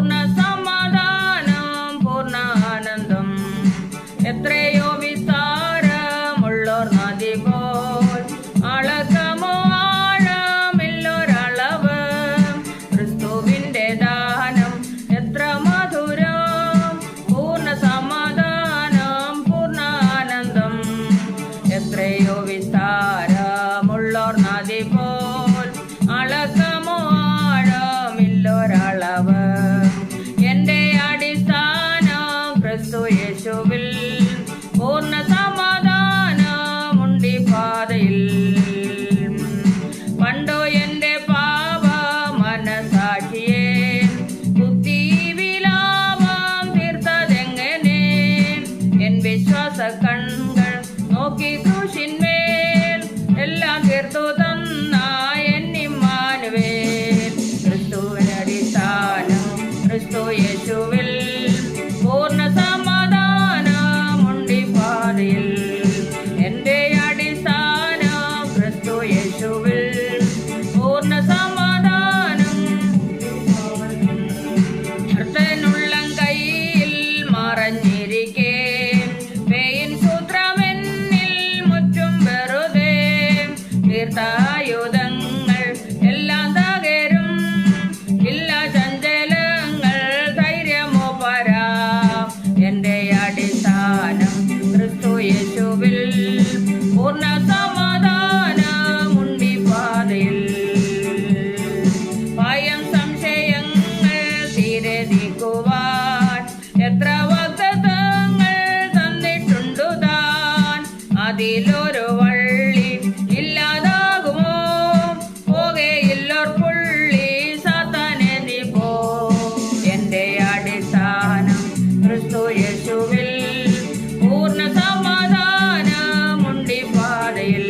പൂർണ്ണ സമാധാനം പൂർണ്ണ ആനന്ദം. എത്രയോ വിസ്താരമുള്ളോർ നദി പോൽ അളക്കമോ ആഴമില്ലൊരളവ്. ക്രിസ്തുവിന്റെ ദാനം എത്ര മധുരം. പൂർണ്ണ സമാധാനം പൂർണ്ണ ആനന്ദം. എത്രയോ വിസ്താരമുള്ളോർ നദി പോൽ അളക്കമോ ആഴമില്ലൊരളവ്. എന്റെ അടിസ്ഥാനം ക്രിസ്തു യേശുവിൽ. പൂർണ്ണ സമാധാനമുണ്ടി പാതയിൽ. പണ്ടോ എന്റെ പാപ മനസാക്ഷിയെ കുത്തി വിലാപം തീർത്തതെങ്ങനെ. എൻ വിശ്വാസ കൺകൾ നോക്കി ക്രൂശിന്മേൽ എല്ലാം തീർത്തു തന്ന എന്നിമ്മാനുവേൽ. ക്രിസ്തുവിനടിസ്ഥാനം ക്രിസ്തു യേശുവിൽ. പൂർണ്ണ സമാധാനമുണ്ടി പാതയിൽ. എന്റെ അടിസ്ഥാനം ക്രിസ്തു യേശുവിൽ. പൂർണ്ണ സമാധാനം. ഭർത്തനുള്ളം കയ്യിൽ മറഞ്ഞിരിക്കെ പേയിൻ സൂത്രമെന്നിൽ മുറ്റും വെറുതെ. തീർത്ഥായുധങ്ങൾ എല്ലാം തകരും. ഇല്ല ചഞ്ചലങ്ങൾ ധൈര്യമോ പരാ. എന്റെ അടിസ്ഥാനം ക്രിസ്തു യേശുവിൽ. പൂർണ്ണ സമാധാനമുണ്ടി പാതയിൽ. ഭയം സംശയങ്ങൾ തീരെ നീക്കുവാൻ എത്ര വാഗ്ദത്തങ്ങൾ തന്നിട്ടുണ്ടു താൻ. അതിലൊരു വള്ളി ഇല്ലാതാകുമോ. പോകയില്ലോർ പുള്ളി സാത്താനെ നീ പോ. എന്റെ അടിസ്ഥാനം ക്രിസ്തു യേശുവിൽ. പൂർണ്ണ സമാധാനമുണ്ടി പാതയിൽ.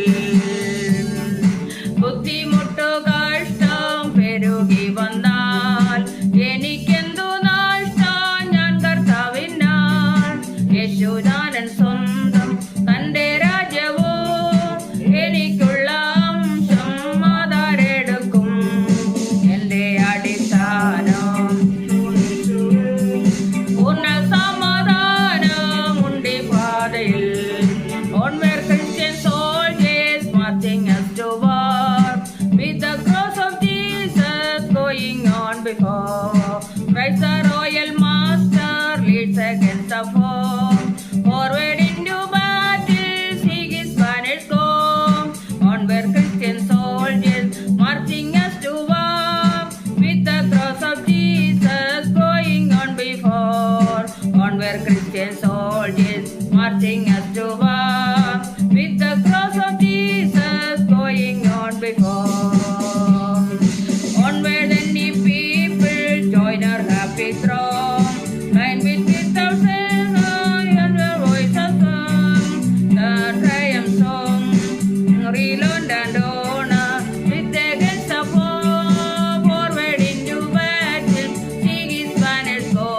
ബുദ്ധിമുട്ടു കഷ്ടം പെരുകി വന്നാൽ എനിക്കെന്തു നഷ്ടം ഞാൻ കർത്താവിനാൽ. യേശുദാനൻ സ്വന്തം തന്റെ രാജ്യവും എനിക്കുള്ള അംശം ആധാരെടുക്കും. എന്റെ അടിസ്ഥാനം പൂർണ്ണ സമാധാനമുണ്ടി പാതയിൽ. Onward Christian soldiers marching us to war, with the cross of Jesus going on before. Christ the royal master leads against the foe. Forward into battle, seek his banners go. Onward Christian soldiers marching us to war, with the cross of Jesus going on before. Onward Christian soldiers marching us to war, with the cross of Jesus going on before. Onward any people join our happy throng, line with 1,000 and the voice of song, the triumph song, reload and honor, with against the foe. Forward into battle, seek his banners go.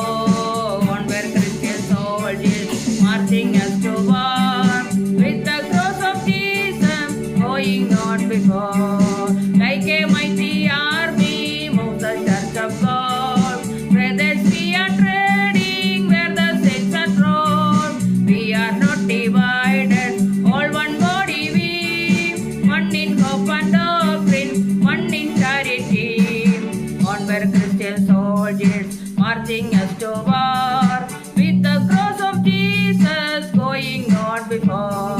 Onward Christian soldiers marching us to war, with the cross of Jesus going on before. Like a mighty army moves the church of God. Brothers, we are treading where the saints are trod. We are not divided, all one body we. One in hope and doctrine, one in charity. Onward Christian soldiers marching us to war, with the cross of Jesus going on before.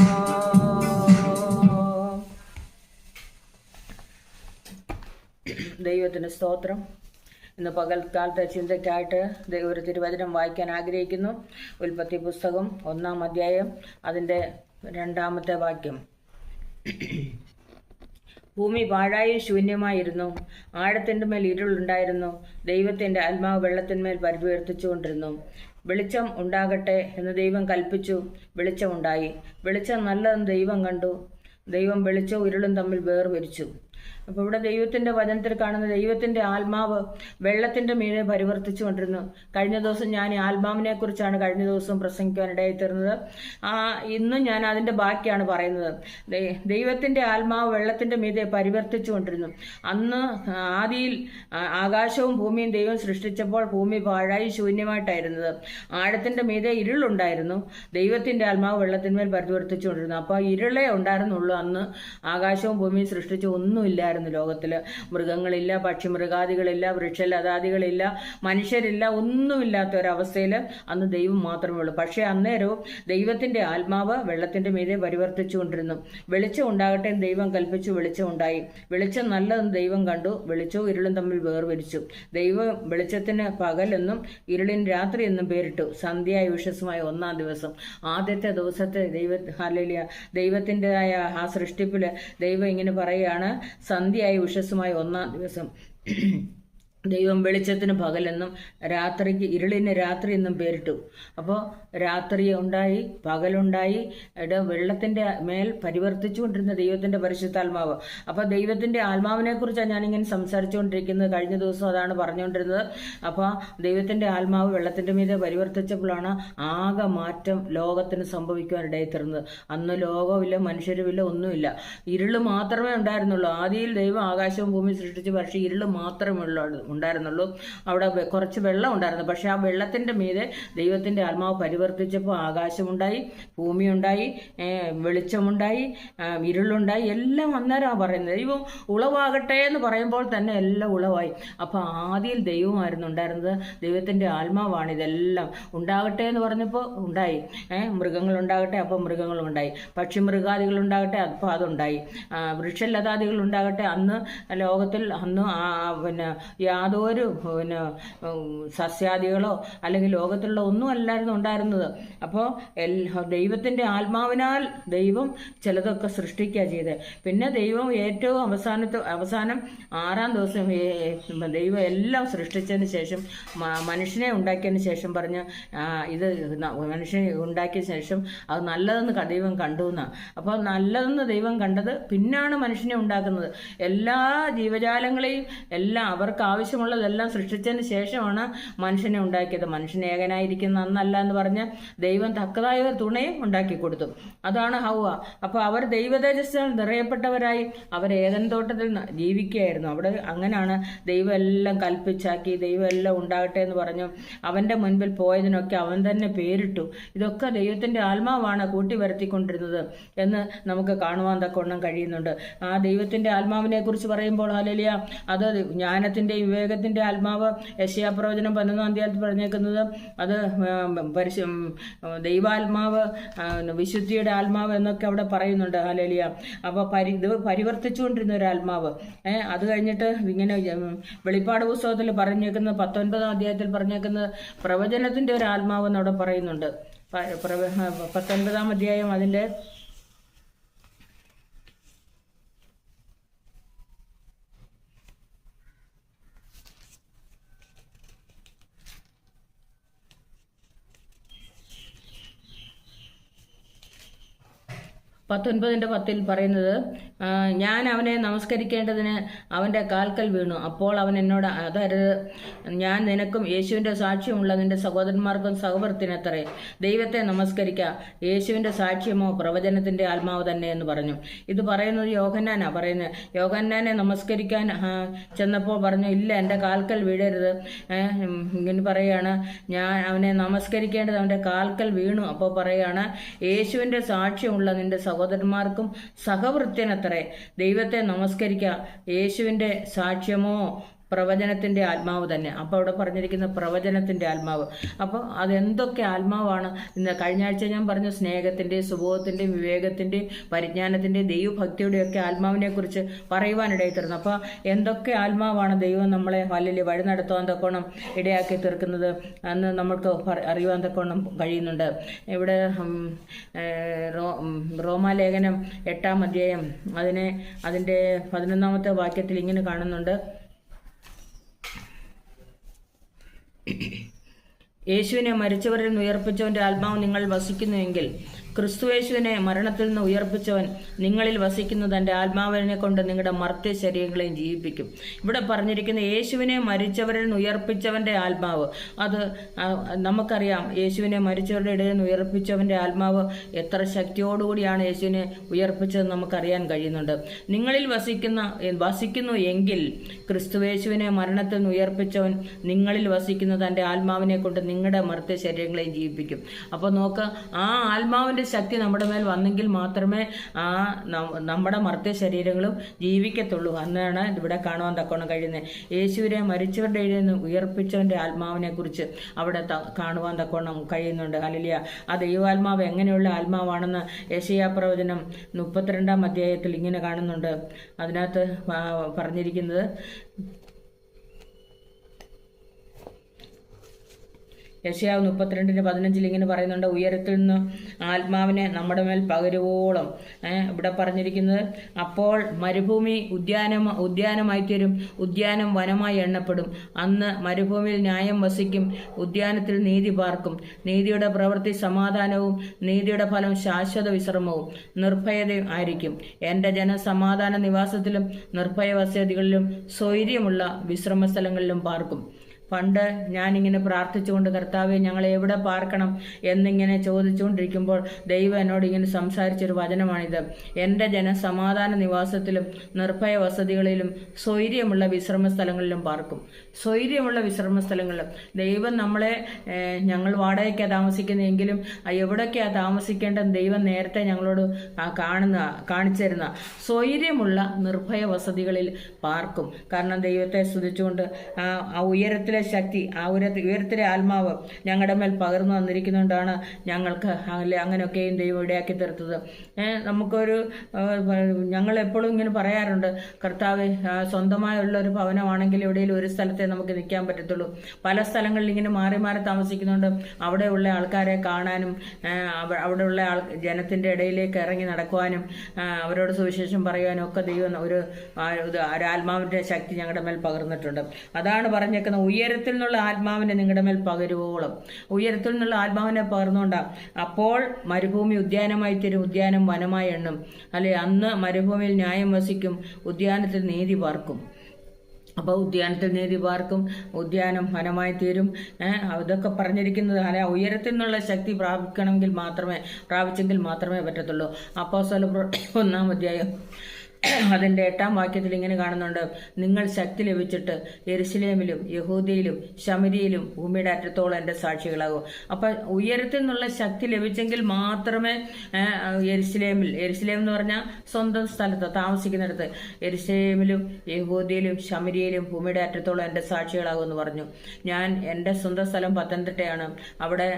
ദൈവത്തിന് സ്തോത്രം. ഇന്ന് പകൽക്കാലത്തെ ചിന്തയ്ക്കായിട്ട് ഒരു തിരുവചനം വായിക്കാൻ ആഗ്രഹിക്കുന്നു. ഉൽപ്പത്തി പുസ്തകം 1-ാം അധ്യായം അതിൻ്റെ 2-ാമത്തെ വാക്യം. ഭൂമി പാഴായും ശൂന്യമായിരുന്നു. ആഴത്തിൻ്റെ മേൽ ഇരുളുണ്ടായിരുന്നു. ദൈവത്തിൻ്റെ ആത്മാവ് വെള്ളത്തിന്മേൽ പരിവർത്തിച്ചുകൊണ്ടിരുന്നു. വെളിച്ചം ഉണ്ടാകട്ടെ എന്ന് ദൈവം കൽപ്പിച്ചു. വെളിച്ചമുണ്ടായി. വെളിച്ചം നല്ലതെന്ന് ദൈവം കണ്ടു. ദൈവം വെളിച്ചവും ഇരുളും തമ്മിൽ വേർതിരിച്ചു. അപ്പോൾ ഇവിടെ ദൈവത്തിന്റെ വചനത്തിൽ കാണുന്ന ദൈവത്തിന്റെ ആത്മാവ് വെള്ളത്തിന്റെ മീതെ പരിവർത്തിച്ചു കൊണ്ടിരുന്നു. കഴിഞ്ഞ ദിവസം ഞാൻ ആത്മാവിനെ കുറിച്ചാണ് കഴിഞ്ഞ ദിവസം പ്രസംഗിക്കാനിടയായി തീർന്നത്. ഇന്നും ഞാൻ അതിന്റെ ബാക്കിയാണ് പറയുന്നത്. ദൈവത്തിന്റെ ആത്മാവ് വെള്ളത്തിന്റെ മീതെ പരിവർത്തിച്ചു കൊണ്ടിരുന്നു. അന്ന് ആദിയിൽ ആകാശവും ഭൂമിയും ദൈവം സൃഷ്ടിച്ചപ്പോൾ ഭൂമി പാഴായി ശൂന്യമായിട്ടായിരുന്നത്. ആഴത്തിന്റെ മീതെ ഇരുളുണ്ടായിരുന്നു. ദൈവത്തിന്റെ ആത്മാവ് വെള്ളത്തിന്മേൽ പരിവർത്തിച്ചു കൊണ്ടിരുന്നു. അപ്പോൾ ഇരുളേ ഉണ്ടായിരുന്നുള്ളൂ. അന്ന് ആകാശവും ഭൂമിയും സൃഷ്ടിച്ച് ഒന്നുമില്ലായിരുന്നു ലോകത്തില്. മൃഗങ്ങളില്ല, പക്ഷിമൃഗാദികളില്ല, വൃക്ഷലതാദികളില്ല, മനുഷ്യരില്ല, ഒന്നുമില്ലാത്ത ഒരവസ്ഥയിൽ അന്ന് ദൈവം മാത്രമേ ഉള്ളൂ. പക്ഷെ അന്നേരവും ദൈവത്തിന്റെ ആത്മാവ് വെള്ളത്തിന്റെ മീതെ പരിവർത്തിച്ചു കൊണ്ടിരുന്നു. വെളിച്ചം ഉണ്ടാകട്ടെ ദൈവം കൽപ്പിച്ചു, വെളിച്ചം ഉണ്ടായി. വെളിച്ചം നല്ലതെന്ന് ദൈവം കണ്ടു. വെളിച്ചവും ഇരുളും തമ്മിൽ വേർതിരിച്ചു. ദൈവം വെളിച്ചത്തിന് പകലെന്നും ഇരുളിന് രാത്രി എന്നും പേരിട്ടു. സന്ധ്യയായ വിഷസ്സുമായ ഒന്നാം ദിവസം. ആദ്യത്തെ ദിവസത്തെ ദൈവത്തിൻ്റെതായ ആ സൃഷ്ടിപ്പില് ദൈവം ഇങ്ങനെ പറയുകയാണ്, സന്ധ്യയായി ഉഷസ്സുമായ ഒന്നാം ദിവസം. ദൈവം വെളിച്ചത്തിന് പകലെന്നും രാത്രിക്ക് ഇരുളിന് രാത്രി എന്നും പേരിട്ടു. അപ്പോൾ രാത്രി ഉണ്ടായി, പകലുണ്ടായി. വെള്ളത്തിന്റെ മേൽ പരിവർത്തിച്ചുകൊണ്ടിരുന്ന ദൈവത്തിന്റെ പരിശുദ്ധാത്മാവ്. അപ്പോൾ ദൈവത്തിന്റെ ആത്മാവിനെ കുറിച്ചാണ് ഞാനിങ്ങനെ സംസാരിച്ചുകൊണ്ടിരിക്കുന്നത്. കഴിഞ്ഞ ദിവസം അതാണ് പറഞ്ഞുകൊണ്ടിരുന്നത്. അപ്പോൾ ദൈവത്തിന്റെ ആത്മാവ് വെള്ളത്തിന്റെ മീതെ പരിവർത്തിച്ചപ്പോഴാണ് ആകെ മാറ്റം ലോകത്തിന് സംഭവിക്കുവാനിടയായി തീർന്നത്. അന്ന് ലോകമില്ല, മനുഷ്യരുമില്ല, ഒന്നുമില്ല. ഇരുള് മാത്രമേ ഉണ്ടായിരുന്നുള്ളൂ. ആദിയിൽ ദൈവം ആകാശവും ഭൂമിയും സൃഷ്ടിച്ചു. പക്ഷേ ഇരുള് മാത്രമേ ഉണ്ടായിരുന്നുള്ളൂ. അവിടെ കുറച്ച് വെള്ളം ഉണ്ടായിരുന്നു. പക്ഷെ ആ വെള്ളത്തിന്റെ മീതെ ദൈവത്തിന്റെ ആത്മാവ് പരിവർത്തിച്ചപ്പോൾ ആകാശമുണ്ടായി, ഭൂമിയുണ്ടായി, വെളിച്ചമുണ്ടായി, ഇരുളുണ്ടായി. എല്ലാം അന്നേരമാണ് പറയുന്നത്. ദൈവം ഉളവാകട്ടെ എന്ന് പറയുമ്പോൾ തന്നെ എല്ലാം ഉളവായി. അപ്പൊ ആദിയിൽ ദൈവമായിരുന്നു ഉണ്ടായിരുന്നത്. ദൈവത്തിന്റെ ആത്മാവാണ് ഇതെല്ലാം. ഉണ്ടാകട്ടെ എന്ന് പറഞ്ഞപ്പോൾ ഉണ്ടായി. മൃഗങ്ങൾ ഉണ്ടാകട്ടെ, അപ്പം മൃഗങ്ങളും ഉണ്ടായി. പക്ഷി മൃഗാദികൾ ഉണ്ടാകട്ടെ, അപ്പോൾ അതുണ്ടായി. വൃക്ഷലതാദികൾ ഉണ്ടാകട്ടെ. അന്ന് ലോകത്തിൽ പിന്നെ യാതൊരു സസ്യാദികളോ അല്ലെങ്കിൽ ലോകത്തുള്ള ഒന്നും അല്ലായിരുന്നു ഉണ്ടായിരുന്നത്. അപ്പോൾ ദൈവത്തിന്റെ ആത്മാവിനാൽ ദൈവം ചിലതൊക്കെ സൃഷ്ടിക്കുക ചെയ്തത്. പിന്നെ ദൈവം ഏറ്റവും അവസാനം 6-ാം ദിവസം ദൈവം എല്ലാം സൃഷ്ടിച്ചതിന് ശേഷം മനുഷ്യനെ ഉണ്ടാക്കിയതിന് ശേഷം പറഞ്ഞ് ഇത് മനുഷ്യനെ ഉണ്ടാക്കിയ ശേഷം അത് നല്ലതെന്ന് ദൈവം കണ്ടു എന്നാണ്. അപ്പോൾ നല്ലതെന്ന് ദൈവം കണ്ടത് പിന്നാണ് മനുഷ്യനെ ഉണ്ടാക്കുന്നത്. എല്ലാ ജീവജാലങ്ങളെയും എല്ലാം അവർക്ക് ആവശ്യമുള്ളതെല്ലാം സൃഷ്ടിച്ചതിന് ശേഷമാണ് മനുഷ്യനെ ഉണ്ടാക്കിയത്. മനുഷ്യൻ ഏകനായിരിക്കുന്ന അന്നല്ല എന്ന് പറഞ്ഞ് ദൈവം തക്കതായ ഒരു തുണയും ഉണ്ടാക്കി കൊടുത്തു. അതാണ് ഹൗവ. അപ്പോൾ അവർ ദൈവതേജസ്സാൽ നിറയപ്പെട്ടവരായി അവർ ഏദൻ തോട്ടത്തിൽ ജീവിക്കുകയായിരുന്നു. അവിടെ അങ്ങനെയാണ് ദൈവം എല്ലാം കൽപ്പിച്ചാക്കി, ദൈവം എല്ലാം ഉണ്ടാകട്ടെ എന്ന് പറഞ്ഞു. അവന്റെ മുൻപിൽ പോയതിനൊക്കെ അവൻ തന്നെ പേരിട്ടു. ഇതൊക്കെ ദൈവത്തിന്റെ ആത്മാവാണ് കൂട്ടി വരുത്തിക്കൊണ്ടിരുന്നത് എന്ന് നമുക്ക് കാണുവാൻ തക്കവണ്ണം കഴിയുന്നുണ്ട്. ആ ദൈവത്തിന്റെ ആത്മാവിനെ കുറിച്ച് പറയുമ്പോൾ ഹല്ലേലൂയ, അത് ജ്ഞാനത്തിന്റെയും വിവേകത്തിന്റെ ആത്മാവ്. യെശയ്യാ പ്രവചനം 11-ാം അധ്യായത്തിൽ പറഞ്ഞേക്കുന്നത് അത് ദൈവാത്മാവ്, വിശുദ്ധിയുടെ ആത്മാവ് എന്നൊക്കെ അവിടെ പറയുന്നുണ്ട്. ഹല്ലേലൂയ. അപ്പോൾ ഇത് പരിവർത്തിച്ചുകൊണ്ടിരുന്ന ഒരു ആത്മാവ്. അത് കഴിഞ്ഞിട്ട് ഇങ്ങനെ വെളിപ്പാട് പുസ്തകത്തിൽ പറഞ്ഞേക്കുന്നത് 19-ാം അധ്യായത്തിൽ പറഞ്ഞേക്കുന്നത് പ്രവചനത്തിന്റെ ഒരു ആത്മാവ് എന്നവിടെ പറയുന്നുണ്ട്. 19-ാം അധ്യായം അതിന്റെ 19:10 പറയുന്നത്, ഞാൻ അവനെ നമസ്കരിക്കേണ്ടതിന് അവൻ്റെ കാൽക്കൽ വീണു. അപ്പോൾ അവൻ എന്നോട്, അതരുത്, ഞാൻ നിനക്കും യേശുവിൻ്റെ സാക്ഷ്യമുള്ള നിന്റെ സഹോദരന്മാർക്കും സഹവർത്തിനത്രേ. ദൈവത്തെ നമസ്കരിക്കുക. യേശുവിൻ്റെ സാക്ഷ്യമോ പ്രവചനത്തിൻ്റെ ആത്മാവ് തന്നെ എന്ന് പറഞ്ഞു. ഇത് പറയുന്നത് യോഹന്നാനാ പറയുന്നത്. യോഹന്നാനെ നമസ്കരിക്കാൻ ചെന്നപ്പോൾ പറഞ്ഞു, ഇല്ല, എൻ്റെ കാൽക്കൽ വീഴരുത്. ഇങ്ങനെ പറയാണ്, ഞാൻ അവനെ നമസ്കരിക്കേണ്ടത് അവൻ്റെ കാൽക്കൽ വീണു. അപ്പോൾ പറയാണ്, യേശുവിൻ്റെ സാക്ഷ്യമുള്ള നിന്റെ സഹോദരന്മാർക്കും സഹവൃത്യനത്രേ. ദൈവത്തെ നമസ്കരിക്കുക. യേശുവിൻ്റെ സാക്ഷ്യമോ പ്രവചനത്തിൻ്റെ ആത്മാവ് തന്നെ. അപ്പോൾ അവിടെ പറഞ്ഞിരിക്കുന്ന പ്രവചനത്തിൻ്റെ ആത്മാവ്. അപ്പോൾ അതെന്തൊക്കെ ആത്മാവാണ്? ഇന്ന് കഴിഞ്ഞ ആഴ്ച ഞാൻ പറഞ്ഞു, സ്നേഹത്തിൻ്റെയും സുബോധത്തിൻ്റെയും വിവേകത്തിൻ്റെയും പരിജ്ഞാനത്തിൻ്റെയും ദൈവഭക്തിയുടെയൊക്കെ ആത്മാവിനെ കുറിച്ച് പറയുവാനിടയിൽ തീർന്നു. അപ്പോൾ എന്തൊക്കെ ആത്മാവാണ് ദൈവം നമ്മളെ വലിയ വഴി നടത്തുവാൻ തക്കോണം ഇടയാക്കി തീർക്കുന്നത് എന്ന് നമ്മൾക്ക് അറിയുവാൻ തക്കോണം കഴിയുന്നുണ്ട്. ഇവിടെ റോമാലേഖനം 8-ാം അധ്യായം അതിൻ്റെ 11-ാമത്തെ വാക്യത്തിൽ ഇങ്ങനെ കാണുന്നുണ്ട്, യേശുവിനെ മരിച്ചവരിൽ നിന്ന് ഉയർപ്പിച്ചവന്റെ ആത്മാവ് നിങ്ങൾ വസിക്കുന്നുവെങ്കിൽ ക്രിസ്തുയേശുവിനെ മരണത്തിൽ നിന്ന് ഉയർപ്പിച്ചവൻ നിങ്ങളിൽ വസിക്കുന്ന തൻ്റെ ആത്മാവിനെ കൊണ്ട് നിങ്ങളുടെ മർത്യ ശരീരങ്ങളെയും ജീവിപ്പിക്കും. ഇവിടെ പറഞ്ഞിരിക്കുന്ന യേശുവിനെ മരിച്ചവരിൽ നിന്ന് ഉയർപ്പിച്ചവൻ്റെ ആത്മാവ്, അത് നമുക്കറിയാം. യേശുവിനെ മരിച്ചവരുടെ ഇടയിൽ നിന്ന് ഉയർപ്പിച്ചവൻ്റെ ആത്മാവ് എത്ര ശക്തിയോടുകൂടിയാണ് യേശുവിനെ ഉയർപ്പിച്ചത് നമുക്കറിയാൻ കഴിയുന്നുണ്ട്. നിങ്ങളിൽ വസിക്കുന്നു എങ്കിൽ ക്രിസ്തുയേശുവിനെ മരണത്തിൽ നിന്ന് ഉയർപ്പിച്ചവൻ നിങ്ങളിൽ വസിക്കുന്ന തൻ്റെ ആത്മാവിനെ കൊണ്ട് നിങ്ങളുടെ മർത്യ ശരീരങ്ങളെയും ജീവിപ്പിക്കും. അപ്പോൾ നോക്ക്, ആ ആത്മാവിൻ്റെ ശക്തി നമ്മുടെ മേൽ വന്നെങ്കിൽ മാത്രമേ നമ്മുടെ മർത്യ ശരീരങ്ങളും ജീവിക്കത്തുള്ളൂ എന്നാണ് ഇവിടെ കാണുവാൻ തക്കോണം കഴിയുന്നത്. യേശുവിനെ മരിച്ചവരുടെ ഇടയിൽ നിന്ന് ഉയർപ്പിച്ചവൻ്റെ ആത്മാവിനെ കുറിച്ച് അവിടെ കാണുവാൻ തക്കോണം കഴിയുന്നുണ്ട്. ഹല്ലേലൂയ. ആ ദൈവാത്മാവ് എങ്ങനെയുള്ള ആത്മാവാണെന്ന് യെശയ്യാ പ്രവചനം 32-ാം അധ്യായത്തിൽ ഇങ്ങനെ കാണുന്നുണ്ട്. അതിനകത്ത് പറഞ്ഞിരിക്കുന്നത്, യെശയ്യാവ് 32:15 ഇങ്ങനെ പറയുന്നുണ്ട്, ഉയരത്തിൽ നിന്ന് ആത്മാവിനെ നമ്മുടെ മേൽ പകരുവോളം. ഇവിടെ പറഞ്ഞിരിക്കുന്നത്, അപ്പോൾ മരുഭൂമി ഉദ്യാനമായി തീരും, ഉദ്യാനം വനമായി എണ്ണപ്പെടും. അന്ന് മരുഭൂമിയിൽ ന്യായം വസിക്കും, ഉദ്യാനത്തിൽ നീതി പാർക്കും. നീതിയുടെ പ്രവൃത്തി സമാധാനവും നീതിയുടെ ഫലം ശാശ്വത വിശ്രമവും നിർഭയതയും ആയിരിക്കും. എൻ്റെ ജനം സമാധാന നിവാസത്തിലും നിർഭയ വസതികളിലും സ്വൈര്യമുള്ള വിശ്രമ സ്ഥലങ്ങളിലും പാർക്കും. പണ്ട് ഞാനിങ്ങനെ പ്രാർത്ഥിച്ചുകൊണ്ട്, കർത്താവെ ഞങ്ങളെ എവിടെ പാർക്കണം എന്നിങ്ങനെ ചോദിച്ചുകൊണ്ടിരിക്കുമ്പോൾ ദൈവം എന്നോട് ഇങ്ങനെ സംസാരിച്ചൊരു വചനമാണിത്. എൻ്റെ ജനം സമാധാന നിവാസത്തിലും നിർഭയ വസതികളിലും സ്വൈര്യമുള്ള വിശ്രമ സ്ഥലങ്ങളിലും പാർക്കും. സ്വൈര്യമുള്ള വിശ്രമ സ്ഥലങ്ങളിലും ദൈവം നമ്മളെ, ഞങ്ങൾ വാടകയ്ക്കാണ് താമസിക്കുന്നതെങ്കിലും എവിടൊക്കെയാണ് താമസിക്കേണ്ടത് ദൈവം നേരത്തെ ഞങ്ങളോട് കാണിച്ചു തരുന്ന സ്വൈര്യമുള്ള നിർഭയ വസതികളിൽ പാർക്കും. കാരണം ദൈവത്തെ സ്തുതിച്ചുകൊണ്ട് ആ ഉയരത്തിൽ ശക്തി, ആ ഉയരത്തിലെ ആത്മാവ് ഞങ്ങളുടെ മേൽ പകർന്നു വന്നിരിക്കുന്നതുകൊണ്ടാണ് ഞങ്ങൾക്ക് അങ്ങനെയൊക്കെയും ദൈവം ഇടയാക്കി തീർത്തത്. ഞങ്ങൾ എപ്പോഴും ഇങ്ങനെ പറയാറുണ്ട്, കർത്താവ് സ്വന്തമായുള്ള ഒരു ഭവനമാണെങ്കിൽ എവിടെയെങ്കിലും ഒരു സ്ഥലത്തെ നമുക്ക് നിൽക്കാൻ പറ്റത്തുള്ളൂ. പല സ്ഥലങ്ങളിൽ ഇങ്ങനെ മാറി മാറി താമസിക്കുന്നുണ്ട്. അവിടെയുള്ള ആൾക്കാരെ കാണാനും അവിടെയുള്ള ജനത്തിൻ്റെ ഇടയിലേക്ക് ഇറങ്ങി നടക്കുവാനും അവരോട് സുവിശേഷം പറയുവാനും ഒക്കെ ദൈവം ഒരു ആത്മാവിൻ്റെ ശക്തി ഞങ്ങളുടെ മേൽ പകർന്നിട്ടുണ്ട്. അതാണ് പറഞ്ഞേക്കുന്നത്, ഉയരത്തിൽ നിന്നുള്ള ആത്മാവിനെ നിങ്ങളുടെ മേൽ പകരുവോളം. ഉയരത്തിൽ നിന്നുള്ള ആത്മാവിനെ പകർന്നുകൊണ്ടാണ്. അപ്പോൾ മരുഭൂമി ഉദ്യാനമായി തീരും, ഉദ്യാനം വനമായി എണ്ണും. അല്ലെ, അന്ന് മരുഭൂമിയിൽ ന്യായം വസിക്കും, ഉദ്യാനത്തിൽ നീതി പാർക്കും. അപ്പോൾ ഉദ്യാനത്തിൽ നീതി പാർക്കും, ഉദ്യാനം വനമായി തീരും. ഇതൊക്കെ പറഞ്ഞിരിക്കുന്നത് ഉയരത്തിൽ നിന്നുള്ള ശക്തി പ്രാപിച്ചെങ്കിൽ മാത്രമേ പറ്റത്തുള്ളൂ. അപ്പോസ്തലപ്രവൃത്തി 1-ാം അധ്യായം അതിൻ്റെ 8-ാം വാക്യത്തിൽ ഇങ്ങനെ കാണുന്നുണ്ട്, നിങ്ങൾ ശക്തി ലഭിച്ചിട്ട് യെരുശലേമിലും യഹൂദയിലും ശമരിയിലും ഭൂമിയുടെ അറ്റത്തോളം എൻ്റെ സാക്ഷികളാകും. അപ്പം ഉയരത്തിൽ നിന്നുള്ള ശക്തി ലഭിച്ചെങ്കിൽ മാത്രമേ യെരുശലേം എന്ന് പറഞ്ഞാൽ സ്വന്തം സ്ഥലത്ത് താമസിക്കുന്നിടത്ത്, യെരുശലേമിലും യഹൂദയിലും ശമരിയിലും ഭൂമിയുടെ അറ്റത്തോളം എൻ്റെ സാക്ഷികളാകും എന്ന് പറഞ്ഞു. ഞാൻ എൻ്റെ സ്വന്തം സ്ഥലം പത്തനംതിട്ടയാണ്. അവിടെ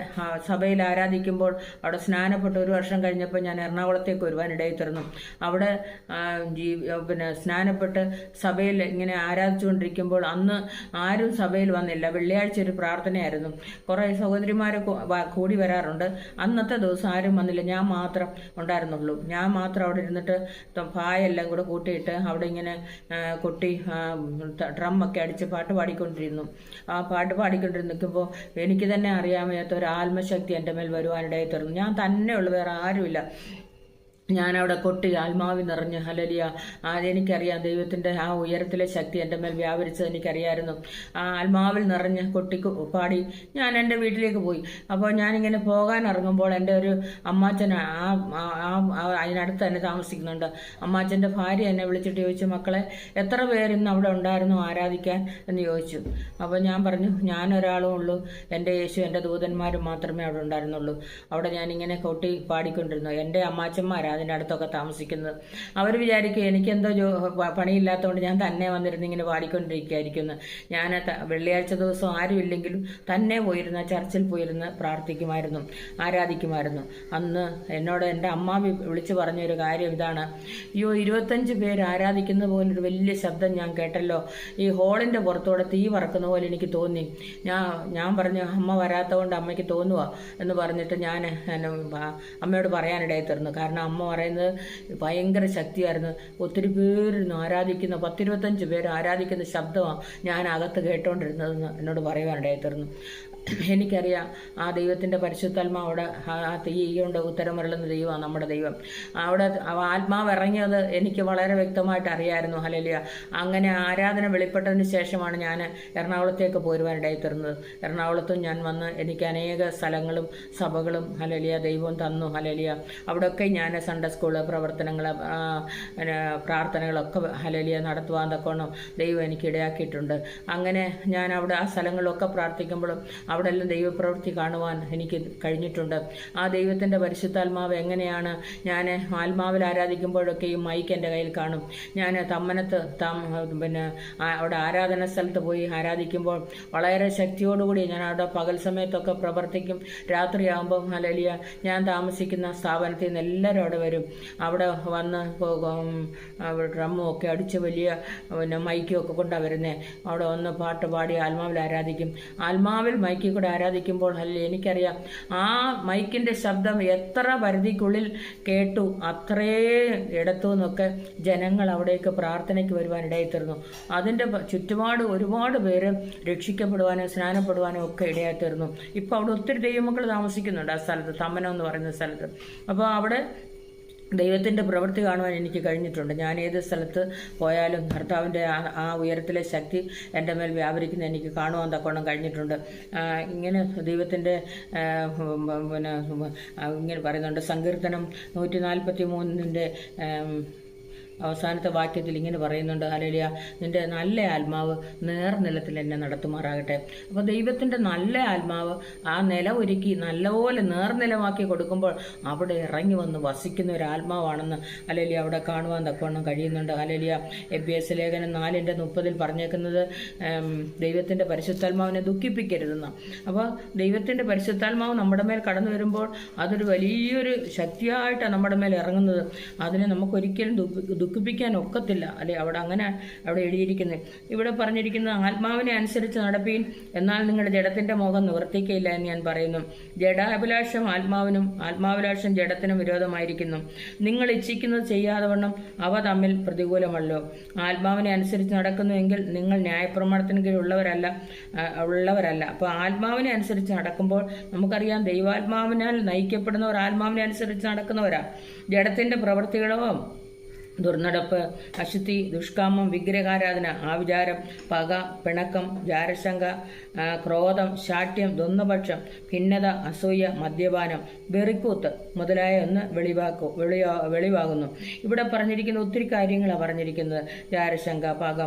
സഭയിൽ ആരാധിക്കുമ്പോൾ അവിടെ സ്നാനപ്പെട്ട് 1 വർഷം കഴിഞ്ഞപ്പോൾ ഞാൻ എറണാകുളത്തേക്ക് വരുവാനിടയിൽ തീർന്നു. അവിടെ സ്നാനപ്പെട്ട് സഭയിൽ ഇങ്ങനെ ആരാധിച്ചുകൊണ്ടിരിക്കുമ്പോൾ അന്ന് ആരും സഭയിൽ വന്നില്ല. വെള്ളിയാഴ്ച ഒരു പ്രാർത്ഥനയായിരുന്നു. കുറേ സഹോദരിമാർ കൂടി വരാറുണ്ട്. അന്നത്തെ ദിവസം ആരും വന്നില്ല, ഞാൻ മാത്രം ഉണ്ടായിരുന്നുള്ളൂ. ഞാൻ മാത്രം അവിടെ ഇരുന്നിട്ട് പായെല്ലാം കൂടെ കൂട്ടിയിട്ട് അവിടെ ഇങ്ങനെ കൊട്ടി ഡ്രമ്മൊക്കെ അടിച്ച് പാട്ട് പാടിക്കൊണ്ടിരുന്നു. ആ പാട്ട് പാടിക്കൊണ്ടിരിക്കുമ്പോൾ എനിക്ക് തന്നെ അറിയാൻ വയ്യാത്ത ഒരു ആത്മശക്തി എൻ്റെ മേൽ വരുവാനിടയിൽ തീർന്നു. ഞാൻ തന്നെ ഉള്ളു, വേറെ ആരുമില്ല. ഞാനവിടെ കൊട്ടി ആത്മാവിൽ നിറഞ്ഞ് ഹല്ലേലൂയ. എനിക്കറിയാം ദൈവത്തിൻ്റെ ആ ഉയരത്തിലെ ശക്തി എൻ്റെ മേൽ വ്യാപരിച്ചത് എനിക്കറിയാമായിരുന്നു. ആ ആത്മാവിൽ നിറഞ്ഞ് കൊട്ടി പാടി ഞാൻ എൻ്റെ വീട്ടിലേക്ക് പോയി. അപ്പോൾ ഞാനിങ്ങനെ പോകാൻ ഇറങ്ങുമ്പോൾ എൻ്റെ ഒരു അമ്മാച്ചൻ അതിനടുത്ത് തന്നെ താമസിക്കുന്നുണ്ട്. അമ്മാച്ചൻ്റെ ഭാര്യ എന്നെ വിളിച്ചിട്ട് ചോദിച്ചു, മക്കളെ എത്ര പേരിന്ന് അവിടെ ഉണ്ടായിരുന്നു ആരാധിക്കാൻ എന്ന് ചോദിച്ചു. അപ്പോൾ ഞാൻ പറഞ്ഞു, ഞാനൊരാളും ഉള്ളൂ, എൻ്റെ യേശു എൻ്റെ ദൂതന്മാരും മാത്രമേ അവിടെ ഉണ്ടായിരുന്നുള്ളൂ. അവിടെ ഞാനിങ്ങനെ കൊട്ടി പാടിക്കൊണ്ടിരുന്നു. എൻ്റെ അമ്മാച്ചന്മാരാണ് അതിൻ്റെ അടുത്തൊക്കെ താമസിക്കുന്നത്. അവർ വിചാരിക്കും എനിക്കെന്തോ പണിയില്ലാത്തതുകൊണ്ട് ഞാൻ തന്നെ വന്നിരുന്ന് ഇങ്ങനെ പാടിക്കൊണ്ടിരിക്കുകയായിരിക്കുന്നു. ഞാൻ വെള്ളിയാഴ്ച ദിവസം ആരും ഇല്ലെങ്കിലും തന്നെ പോയിരുന്ന ചർച്ചിൽ പോയിരുന്ന് പ്രാർത്ഥിക്കുമായിരുന്നു, ആരാധിക്കുമായിരുന്നു. അന്ന് എന്നോട് എൻ്റെ അമ്മ വിളിച്ച് പറഞ്ഞൊരു കാര്യം ഇതാണ്, 25 പേര് ആരാധിക്കുന്ന പോലൊരു വലിയ ശബ്ദം ഞാൻ കേട്ടല്ലോ, ഈ ഹോളിൻ്റെ പുറത്തോടെ തീ പറക്കുന്ന പോലെ എനിക്ക് തോന്നി. ഞാൻ പറഞ്ഞു, അമ്മ വരാത്തതുകൊണ്ട് അമ്മയ്ക്ക് തോന്നുക എന്ന് പറഞ്ഞിട്ട് ഞാൻ അമ്മയോട് പറയാനിടയിൽ തീർന്നു. കാരണം അമ്മ പറയുന്നത് ഭയങ്കര ശക്തിയായിരുന്നു. ഒത്തിരി പേരിരുന്നു ആരാധിക്കുന്ന 10-25 പേര് ആരാധിക്കുന്ന ശബ്ദമാണ് ഞാൻ അകത്ത് കേട്ടോണ്ടിരുന്നതെന്ന് എന്നോട് പറയുവാനിടയായി തീർന്നു. എനിക്കറിയാം ആ ദൈവത്തിൻ്റെ പരിശുദ്ധാത്മാവ് അവിടെ ആ തീ കൊണ്ട് ഉത്തരമരുളുന്ന ദൈവമാണ് നമ്മുടെ ദൈവം. അവിടെ ആത്മാവ് ഇറങ്ങിയത് എനിക്ക് വളരെ വ്യക്തമായിട്ട് അറിയാമായിരുന്നു. ഹല്ലേലൂയ. അങ്ങനെ ആരാധന വെളിപ്പെട്ടതിന് ശേഷമാണ് ഞാൻ എറണാകുളത്തേക്ക് പോരുവാനിടയായി തീർന്നത്. എറണാകുളത്തും ഞാൻ വന്ന് എനിക്ക് അനേക സ്ഥലങ്ങളും സഭകളും ഹല്ലേലൂയ ദൈവം തന്നു. ഹല്ലേലൂയ. അവിടെയൊക്കെ ഞാൻ സൺഡേ സ്കൂള് പ്രവർത്തനങ്ങൾ പ്രാർത്ഥനകളൊക്കെ ഹല്ലേലൂയ നടത്തുവാൻ തക്കോണം ദൈവം എനിക്ക് ഇടയാക്കിയിട്ടുണ്ട്. അങ്ങനെ ഞാൻ അവിടെ ആ സ്ഥലങ്ങളിലൊക്കെ പ്രാർത്ഥിക്കുമ്പോഴും അവിടെ എല്ലാം ദൈവപ്രവൃത്തി കാണുവാൻ എനിക്ക് കഴിഞ്ഞിട്ടുണ്ട്. ആ ദൈവത്തിൻ്റെ പരിശുദ്ധാത്മാവ് എങ്ങനെയാണ് ഞാൻ ആത്മാവിൽ ആരാധിക്കുമ്പോഴൊക്കെ ഈ മൈക്ക് എൻ്റെ കയ്യിൽ കാണും. ഞാൻ തമ്മനത്ത് പിന്നെ അവിടെ ആരാധന സ്ഥലത്ത് പോയി ആരാധിക്കുമ്പോൾ വളരെ ശക്തിയോടുകൂടി ഞാൻ അവിടെ പകൽ സമയത്തൊക്കെ പ്രവർത്തിക്കും. രാത്രിയാകുമ്പം ഹല്ലേലൂയ ഞാൻ താമസിക്കുന്ന സ്ഥാപനത്തിൽ നിന്ന് എല്ലാവരും അവിടെ വരും. അവിടെ വന്ന് ഡ്രമ്മും ഒക്കെ അടിച്ച് വലിയ പിന്നെ മൈക്കും ഒക്കെ കൊണ്ടാണ് വരുന്നത്. അവിടെ വന്ന് പാട്ട് പാടി ആത്മാവിൽ ആരാധിക്കും. ആത്മാവിൽ മൈക്കിൽ കൂടെ ആരാധിക്കുമ്പോൾ എനിക്കറിയാം ആ മൈക്കിൻ്റെ ശബ്ദം എത്ര പരിധിക്കുള്ളിൽ കേട്ടു അത്രേ ഇടത്തു നിന്നൊക്കെ ജനങ്ങൾ അവിടേക്ക് പ്രാർത്ഥനയ്ക്ക് വരുവാനിടയായിത്തീർന്നു. അതിൻ്റെ ചുറ്റുപാട് ഒരുപാട് പേര് രക്ഷിക്കപ്പെടുവാനും സ്നാനപ്പെടുവാനും ഒക്കെ ഇടയായിത്തീർന്നു. ഇപ്പോൾ അവിടെ ഒത്തിരി ദൈവമക്കൾ താമസിക്കുന്നുണ്ട് ആ സ്ഥലത്ത്, തമ്മനം എന്ന് പറയുന്ന സ്ഥലത്ത്. അപ്പോൾ അവിടെ ദൈവത്തിൻ്റെ പ്രവൃത്തി കാണുവാൻ എനിക്ക് കഴിഞ്ഞിട്ടുണ്ട്. ഞാൻ ഏത് സ്ഥലത്ത് പോയാലും കർത്താവിൻ്റെ ആ ഉയരത്തിലെ ശക്തി എൻ്റെ മേൽ വ്യാപരിക്കുന്ന എനിക്ക് കാണുവാൻ തക്കോണം കഴിഞ്ഞിട്ടുണ്ട്. ഇങ്ങനെ ദൈവത്തിൻ്റെ പിന്നെ ഇങ്ങനെ പറയുന്നുണ്ട്. സങ്കീർത്തനം 143 അവസാനത്തെ വാക്യത്തിൽ ഇങ്ങനെ പറയുന്നുണ്ട്, ഹല്ലേലൂയ, നിൻ്റെ നല്ല ആത്മാവ് നേർനിലത്തിൽ എന്നെ നടത്തുമാറാകട്ടെ. അപ്പോൾ ദൈവത്തിൻ്റെ നല്ല ആത്മാവ് ആ നില ഒരുക്കി നല്ലപോലെ നേർനിലമാക്കി കൊടുക്കുമ്പോൾ അവിടെ ഇറങ്ങി വന്ന് വസിക്കുന്ന ഒരു ആത്മാവാണെന്ന് ഹല്ലേലൂയ അവിടെ കാണുവാൻ തക്കവണ്ണം കഴിയുന്നുണ്ട്. ഹല്ലേലൂയ. എബ്രായ ലേഖനം 4:30 പറഞ്ഞേക്കുന്നത് ദൈവത്തിൻ്റെ പരിശുദ്ധാത്മാവിനെ ദുഃഖിപ്പിക്കരുതെന്ന്. അപ്പോൾ ദൈവത്തിൻ്റെ പരിശുദ്ധാത്മാവ് നമ്മുടെ മേൽ കടന്നു വരുമ്പോൾ അതൊരു വലിയൊരു ശക്തിയായിട്ടാണ് നമ്മുടെ മേൽ ഇറങ്ങുന്നത്. അതിനെ നമുക്കൊരിക്കലും ദുഃഖിപ്പിക്കാൻ ഒക്കത്തില്ല. അല്ലെ, അവിടെ എഴുതിയിരിക്കുന്നത്. ഇവിടെ പറഞ്ഞിരിക്കുന്നത് ആത്മാവിനെ അനുസരിച്ച് നടപ്പീൻ, എന്നാൽ നിങ്ങളുടെ ജഡത്തിന്റെ മുഖം നിവർത്തിക്കയില്ല എന്ന് ഞാൻ പറയുന്നു. ജഡാഭിലാഷം ആത്മാവിനും ആത്മാഭിലാഷം ജഡത്തിനും വിരോധമായിരിക്കുന്നു. നിങ്ങൾ ഇച്ഛിക്കുന്നത് ചെയ്യാതെ വണ്ണം അവ തമ്മിൽ പ്രതികൂലമല്ലോ. ആത്മാവിനെ അനുസരിച്ച് നടക്കുന്നുവെങ്കിൽ നിങ്ങൾ ന്യായപ്രമാണത്തിന് കീഴുള്ളവരല്ല. അപ്പോൾ ആത്മാവിനെ അനുസരിച്ച് നടക്കുമ്പോൾ നമുക്കറിയാം ദൈവാത്മാവിനാൽ നയിക്കപ്പെടുന്നവർ ആത്മാവിനെ അനുസരിച്ച് നടക്കുന്നവരാ. ജഡത്തിന്റെ പ്രവൃത്തികളോ ദുർനടപ്പ്, അശുദ്ധി, ദുഷ്കാമം, വിഗ്രഹാരാധന, ആവിചാരം, പക, പിണക്കം, ജാരശങ്ക, ക്രോധം, ശാഠ്യം, ദ്വന്ദ്വപക്ഷം, ഭിന്നത, അസൂയ, മദ്യപാനം, വെറിക്കൂത്ത് മുതലായ ഒന്ന് വെളിവാകുന്നു. ഇവിടെ പറഞ്ഞിരിക്കുന്ന ഒത്തിരി കാര്യങ്ങളാണ് പറഞ്ഞിരിക്കുന്നത്. ജാരശങ്ക, പക,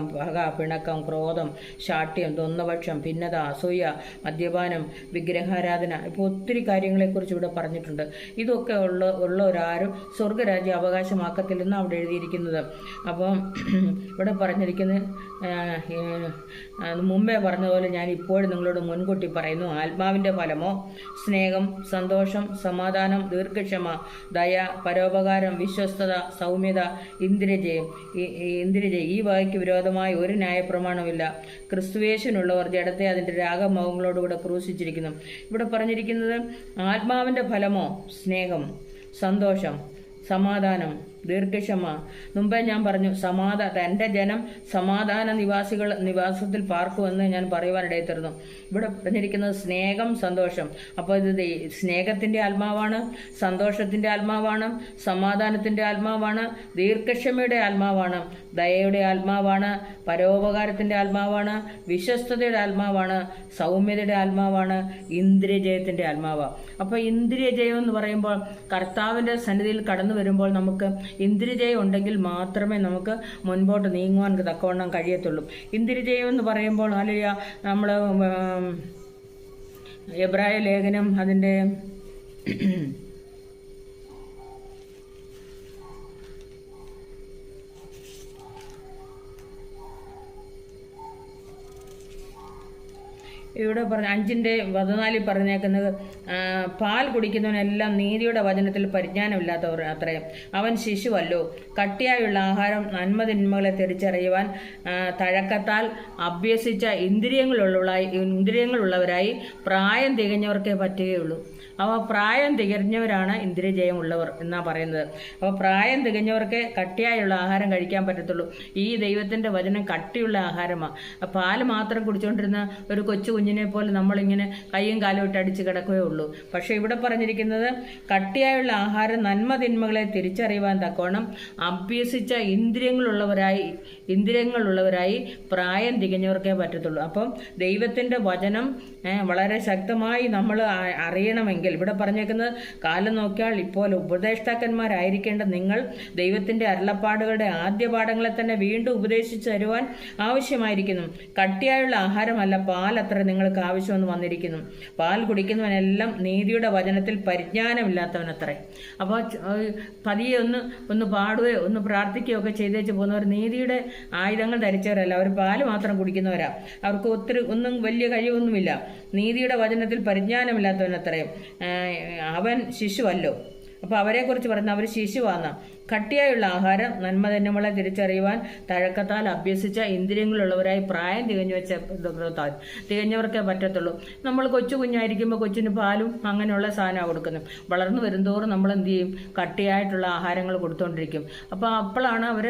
പിണക്കം, ക്രോധം, ശാഠ്യം, ദ്വന്ദ്വപക്ഷം, ഭിന്നത, അസൂയ, മദ്യപാനം, വിഗ്രഹാരാധന. ഇപ്പോൾ ഒത്തിരി കാര്യങ്ങളെക്കുറിച്ച് ഇവിടെ പറഞ്ഞിട്ടുണ്ട്. ഇതൊക്കെ ഉള്ളവരാരും സ്വർഗരാജ്യം അവകാശമാക്കത്തില്ലെന്ന് അവിടെ എഴുതിയിരിക്കുന്നത്. അപ്പം ഇവിടെ പറഞ്ഞിരിക്കുന്നത് മുമ്പേ പറഞ്ഞതുപോലെ ഞാൻ ഇപ്പോഴും നിങ്ങളോട് മുൻകൂട്ടി പറയുന്നു. ആത്മാവിൻ്റെ ഫലമോ സ്നേഹം, സന്തോഷം, സമാധാനം, ദീർഘക്ഷമ, ദയ, പരോപകാരം, വിശ്വസ്തത, സൗമ്യത, ഇന്ദ്രിയജയം. ഈ വകയ്ക്ക് വിരോധമായ ഒരു ന്യായപ്രമാണമില്ല. ക്രിസ്തുയേശുവിനുള്ളവർ ജഡത്തെ അതിൻ്റെ രാഗമോഹങ്ങളോടുകൂടെ ക്രൂശിച്ചിരിക്കുന്നു. ഇവിടെ പറഞ്ഞിരിക്കുന്നത് ആത്മാവിൻ്റെ ഫലമോ സ്നേഹം, സന്തോഷം, സമാധാനം, ദീർഘക്ഷമ. മുമ്പേ ഞാൻ പറഞ്ഞു എൻ്റെ ജനം സമാധാന നിവാസത്തിൽ പാർക്കുമെന്ന് ഞാൻ പറയുവാനിടയിൽ തീർന്നു. ഇവിടെ പറഞ്ഞിരിക്കുന്നത് സ്നേഹം, സന്തോഷം. അപ്പോൾ ഇത് സ്നേഹത്തിൻ്റെ ആത്മാവാണ്, സന്തോഷത്തിൻ്റെ ആത്മാവാണ്, സമാധാനത്തിൻ്റെ ആത്മാവാണ്, ദീർഘക്ഷമയുടെ ആത്മാവാണ്, ദയയുടെ ആത്മാവാണ്, പരോപകാരത്തിൻ്റെ ആത്മാവാണ്, വിശ്വസ്തതയുടെ ആത്മാവാണ്, സൗമ്യതയുടെ ആത്മാവാണ്, ഇന്ദ്രിയജയത്തിൻ്റെ ആത്മാവാണ്. അപ്പോൾ ഇന്ദ്രിയജയം എന്ന് പറയുമ്പോൾ കർത്താവിൻ്റെ സന്നിധിയിൽ കടന്നു വരുമ്പോൾ നമുക്ക് ഇന്ദ്രിയജയം ഉണ്ടെങ്കിൽ മാത്രമേ നമുക്ക് മുൻപോട്ട് നീങ്ങുവാൻ തക്കവണ്ണം കഴിയത്തുള്ളൂ. ഇന്ദ്രിയജയം എന്ന് പറയുമ്പോൾ ഹല്ലേലൂയ നമ്മൾ എബ്രായ ലേഖനം അതിൻ്റെ ഇവിടെ 5:14 പറഞ്ഞേക്കുന്നത് പാൽ കുടിക്കുന്നവനെല്ലാം നീതിയുടെ വചനത്തിൽ പരിജ്ഞാനമില്ലാത്തവർ അത്രയും. അവൻ ശിശുവല്ലോ. കട്ടിയായുള്ള ആഹാരം നന്മതിന്മകളെ തിരിച്ചറിയുവാൻ തഴക്കത്താൽ അഭ്യസിച്ച ഇന്ദ്രിയങ്ങളുള്ളവരായി പ്രായം തികഞ്ഞവർക്കേ പറ്റുകയുള്ളൂ. അപ്പോൾ പ്രായം തികഞ്ഞവരാണ് ഇന്ദ്രിയജയമുള്ളവർ എന്നാണ് പറയുന്നത്. അപ്പോൾ പ്രായം തികഞ്ഞവർക്ക് കട്ടിയായുള്ള ആഹാരം കഴിക്കാൻ പറ്റത്തുള്ളൂ. ഈ ദൈവത്തിൻ്റെ വചനം കട്ടിയുള്ള ആഹാരമാണ്. പാല് മാത്രം കുടിച്ചുകൊണ്ടിരുന്ന ഒരു കൊച്ചു കുഞ്ഞിനെ പോലെ നമ്മളിങ്ങനെ കൈയും കാലും ഇട്ട് അടിച്ച് കിടക്കുകയേ ഉള്ളൂ. പക്ഷേ ഇവിടെ പറഞ്ഞിരിക്കുന്നത് കട്ടിയായുള്ള ആഹാരം നന്മ തിന്മകളെ തിരിച്ചറിയുവാൻ തക്കവണ്ണം അഭ്യസിച്ച ഇന്ദ്രിയങ്ങളുള്ളവരായി പ്രായം തികഞ്ഞവർക്കേ പറ്റത്തുള്ളൂ. അപ്പം ദൈവത്തിൻ്റെ വചനം വളരെ ശക്തമായി നമ്മൾ അറിയണമെങ്കിൽ ഇവിടെ പറഞ്ഞേക്കുന്നത് കാലം നോക്കിയാൽ ഇപ്പോൾ ഉപദേഷ്ടാക്കന്മാരായിരിക്കേണ്ട നിങ്ങൾ ദൈവത്തിൻ്റെ അരുളപ്പാടുകളുടെ ആദ്യ പാഠങ്ങളെ തന്നെ വീണ്ടും ഉപദേശിച്ചു തരുവാൻ ആവശ്യമായിരിക്കുന്നു. കട്ടിയായുള്ള ആഹാരമല്ല പാൽ അത്ര നിങ്ങൾക്ക് ആവശ്യമെന്ന് വന്നിരിക്കുന്നു. പാൽ കുടിക്കുന്നവനെല്ലാം നീതിയുടെ വചനത്തിൽ പരിജ്ഞാനമില്ലാത്തവനത്രേ. അപ്പോൾ പതിയെ ഒന്ന് പാടുകയോ ഒന്ന് പ്രാർത്ഥിക്കുകയോ ഒക്കെ ചെയ്തേച്ച് പോകുന്നവർ നീതിയുടെ ആയുധങ്ങൾ ധരിച്ചവരല്ല. അവർ പാല് മാത്രം കുടിക്കുന്നവരാ. അവർക്ക് ഒന്നും വലിയ കഴിവൊന്നുമില്ല. നീതിയുടെ വചനത്തിൽ പരിജ്ഞാനമില്ലാത്തവനത്രേ. അവൻ ശിശുവല്ലോ. അപ്പോൾ അവരെക്കുറിച്ച് പറയുന്ന അവർ ശിശുവാണ്. കട്ടിയായുള്ള ആഹാരം നന്മ തന്നെയുമുള്ള തിരിച്ചറിയുവാൻ തഴക്കത്താൽ അഭ്യസിച്ച ഇന്ദ്രിയങ്ങളുള്ളവരായി പ്രായം തികഞ്ഞവർക്കേ പറ്റത്തുള്ളൂ. നമ്മൾ കൊച്ചു കുഞ്ഞായിരിക്കുമ്പോൾ കൊച്ചിന് പാലും അങ്ങനെയുള്ള സാധനമാണ് കൊടുക്കുന്നത്. വളർന്നു വരുന്തോറും നമ്മൾ എന്ത് ചെയ്യും? കട്ടിയായിട്ടുള്ള ആഹാരങ്ങൾ കൊടുത്തുകൊണ്ടിരിക്കും. അപ്പോൾ അപ്പോഴാണ് അവർ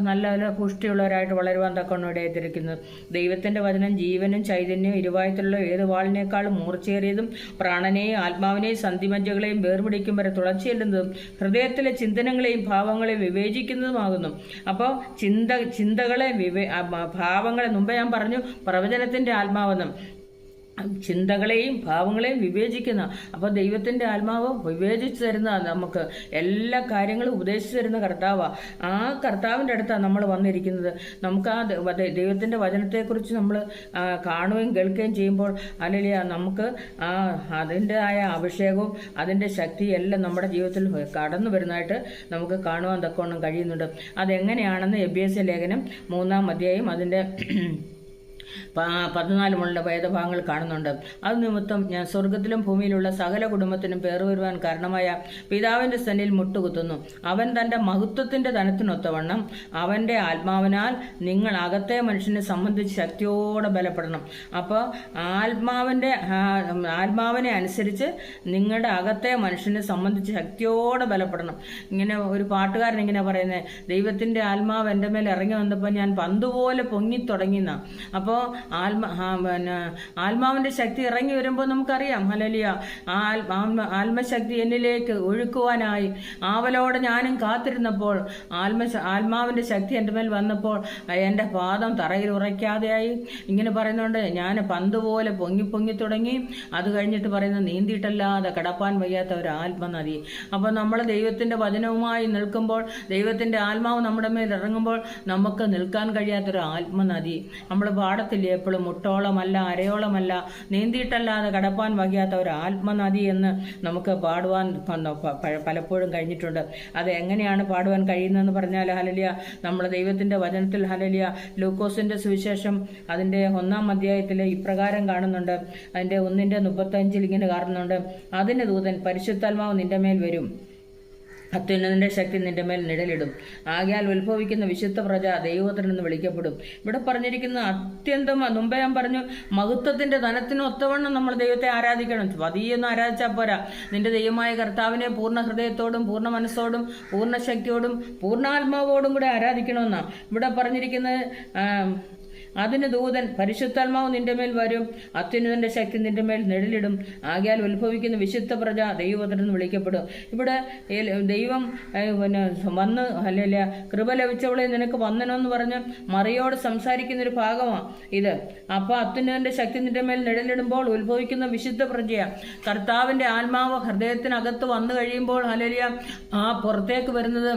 നല്ല നല്ല പുഷ്ടിയുള്ളവരായിട്ട് വളരുവാൻ തക്കവണ്ണം ഇടയായിത്തിരിക്കുന്നത്. ദൈവത്തിൻ്റെ വചനം ജീവനും ചൈതന്യവും ഇരുവായത്തിലുള്ള ഏത് വാളിനേക്കാളും മൂർച്ചയേറിയതും പ്രാണനെയും ആത്മാവിനെയും സന്ധിമജ്ജകളെയും വേർപിടിക്കും വരെ തുളച്ചെല്ലുന്നതും ഹൃദയത്തിലെ ചിന്തനങ്ങളെയും ഭാവങ്ങളെ വിവേചിക്കുന്നതുമാകുന്നു. അപ്പോൾ ഭാവങ്ങളെ മുമ്പേ ഞാൻ പറഞ്ഞു പ്രവചനത്തിൻ്റെ ആത്മാവെന്നും ചിന്തകളെയും ഭാവങ്ങളെയും വിവേചിക്കുന്ന. അപ്പോൾ ദൈവത്തിൻ്റെ ആത്മാവ് വിവേചിച്ചു തരുന്ന, നമുക്ക് എല്ലാ കാര്യങ്ങളും ഉപദേശിച്ചു തരുന്ന കർത്താവാണ്. ആ കർത്താവിൻ്റെ അടുത്താണ് നമ്മൾ വന്നിരിക്കുന്നത്. നമുക്ക് ആ ദൈവത്തിൻ്റെ വചനത്തെക്കുറിച്ച് നമ്മൾ കാണുകയും കേൾക്കുകയും ചെയ്യുമ്പോൾ അല്ലെങ്കിൽ നമുക്ക് അതിൻ്റെതായ അഭിഷേകവും അതിൻ്റെ ശക്തിയെല്ലാം നമ്മുടെ ജീവിതത്തിൽ കടന്നു വരുന്നതായിട്ട് നമുക്ക് കാണുവാൻ തക്കവണ്ണം കഴിയുന്നുണ്ട്. അതെങ്ങനെയാണെന്ന് എബ്ബേസ്യ ലേഖനം 3-ാം അധ്യായം അതിൻ്റെ 14 വേദഭാഗങ്ങൾ കാണുന്നുണ്ട്. അത് നിമിത്തം ഞാൻ സ്വർഗത്തിലും ഭൂമിയിലുള്ള സകല കുടുംബത്തിനും പേർ വരുവാൻ കാരണമായ പിതാവിൻ്റെ സന്നിധിയിൽ മുട്ടുകുത്തുന്നു. അവൻ തൻ്റെ മഹത്വത്തിൻ്റെ ധനത്തിനൊത്തവണ്ണം അവൻ്റെ ആത്മാവിനാൽ നിങ്ങൾ അകത്തെ മനുഷ്യനെ സംബന്ധിച്ച് ശക്തിയോടെ ബലപ്പെടണം. അപ്പോൾ ആത്മാവിനെ അനുസരിച്ച് നിങ്ങളുടെ അകത്തെ മനുഷ്യനെ സംബന്ധിച്ച് ശക്തിയോടെ ബലപ്പെടണം. ഇങ്ങനെ ഒരു പാട്ടുകാരൻ ഇങ്ങനെ പറയുന്നത്, ദൈവത്തിൻ്റെ ആത്മാവ് എൻ്റെ മേൽ ഇറങ്ങി വന്നപ്പോൾ ഞാൻ പന്തുപോലെ പൊങ്ങിത്തുടങ്ങിയെന്ന. അപ്പോൾ ആത്മാവിൻ്റെ ശക്തി ഇറങ്ങി വരുമ്പോൾ നമുക്കറിയാം, ഹല്ലേലൂയ, ആത്മശക്തി എന്നിലേക്ക് ഒഴുക്കുവാനായി ആവലോടെ ഞാനും കാത്തിരുന്നപ്പോൾ ആത്മാവിൻ്റെ ശക്തി എൻ്റെ മേൽ വന്നപ്പോൾ എൻ്റെ പാദം തറയിൽ ഉറയ്ക്കാതെയായി. ഇങ്ങനെ പറയുന്നുണ്ട്, ഞാൻ പന്തുപോലെ പൊങ്ങി തുടങ്ങി. അത് കഴിഞ്ഞിട്ട് പറയുന്നത് നീന്തിയിട്ടല്ലാതെ കടപ്പാൻ വയ്യാത്ത ഒരു ആത്മനദി. അപ്പോൾ നമ്മൾ ദൈവത്തിൻ്റെ വചനവുമായി നിൽക്കുമ്പോൾ, ദൈവത്തിൻ്റെ ആത്മാവ് നമ്മുടെ മേൽ ഇറങ്ങുമ്പോൾ നമുക്ക് നിൽക്കാൻ കഴിയാത്തൊരു ആത്മനദി. നമ്മൾ പാടത്തില്ലേ എപ്പോഴും, മുട്ടോളമല്ല അരയോളമല്ല നീന്തിയിട്ടല്ലാതെ കടപ്പാൻ വയ്യാത്ത ഒരു ആത്മനദി എന്ന് നമുക്ക് പാടുവാൻ പലപ്പോഴും കഴിഞ്ഞിട്ടുണ്ട്. അത് എങ്ങനെയാണ് പാടുവാൻ കഴിയുന്നതെന്ന് പറഞ്ഞാൽ, ഹല്ലേലൂയ, നമ്മൾ ദൈവത്തിൻ്റെ വചനത്തിൽ, ഹല്ലേലൂയ, ലൂക്കോസിൻ്റെ സുവിശേഷം അതിൻ്റെ 1-ാം അധ്യായത്തിൽ ഇപ്രകാരം കാണുന്നുണ്ട്. അതിൻ്റെ 1:35 ഇങ്ങനെ കാണുന്നുണ്ട്, അതിന് ദൂതൻ പരിശുദ്ധാത്മാവ് നിന്റെ മേൽ വരും, അത്യുന്നതന്റെ ശക്തി നിന്റെ മേൽ നിഴലിടും. ആകയാൽ ഉത്ഭവിക്കുന്ന വിശുദ്ധ പ്രജ ദൈവപുത്രൻ എന്ന് വിളിക്കപ്പെടും. ഇവിടെ പറഞ്ഞിരിക്കുന്ന അത്യന്തം, മുമ്പേ ഞാൻ പറഞ്ഞു, മഹത്വത്തിന്റെ ധനത്തിന് ഒത്തവണ്ണം നമ്മൾ ദൈവത്തെ ആരാധിക്കണം. പതിയൊന്നും ആരാധിച്ചാൽ പോരാ. നിന്റെ ദൈവമായ കർത്താവിനെ പൂർണ്ണ ഹൃദയത്തോടും പൂർണ്ണ മനസ്സോടും പൂർണ്ണ ശക്തിയോടും പൂർണ്ണാത്മാവോടും കൂടെ ആരാധിക്കണമെന്നാണ് ഇവിടെ പറഞ്ഞിരിക്കുന്നത്. അതിന് ദൂതൻ പരിശുദ്ധാത്മാവ് നിന്റെ മേൽ വരും, അത്യുന്നതന്റെ ശക്തി നിന്റെ മേൽ നിഴലിടും. ആകയാൽ ഉത്ഭവിക്കുന്ന വിശുദ്ധ പ്രജ ദൈവപുത്രൻ എന്ന് വിളിക്കപ്പെടും. ഇവിടെ ദൈവം വന്ന് അല്ലല്ല കൃപ ലഭിച്ചവളെ നിനക്ക് വന്ദനമെന്ന് പറഞ്ഞ് മറിയോട് സംസാരിക്കുന്നൊരു ഭാഗമാണ് ഇത്. അപ്പോൾ അത്യുന്നതന്റെ ശക്തി നിന്റെ മേൽ നിഴലിടുമ്പോൾ ഉത്ഭവിക്കുന്ന വിശുദ്ധ പ്രജയാണ്. കർത്താവിന്റെ ആത്മാവ് ഹൃദയത്തിനകത്ത് വന്നു കഴിയുമ്പോൾ ഹല്ലേലൂയ ആ പുറത്തേക്ക് വരുന്നത്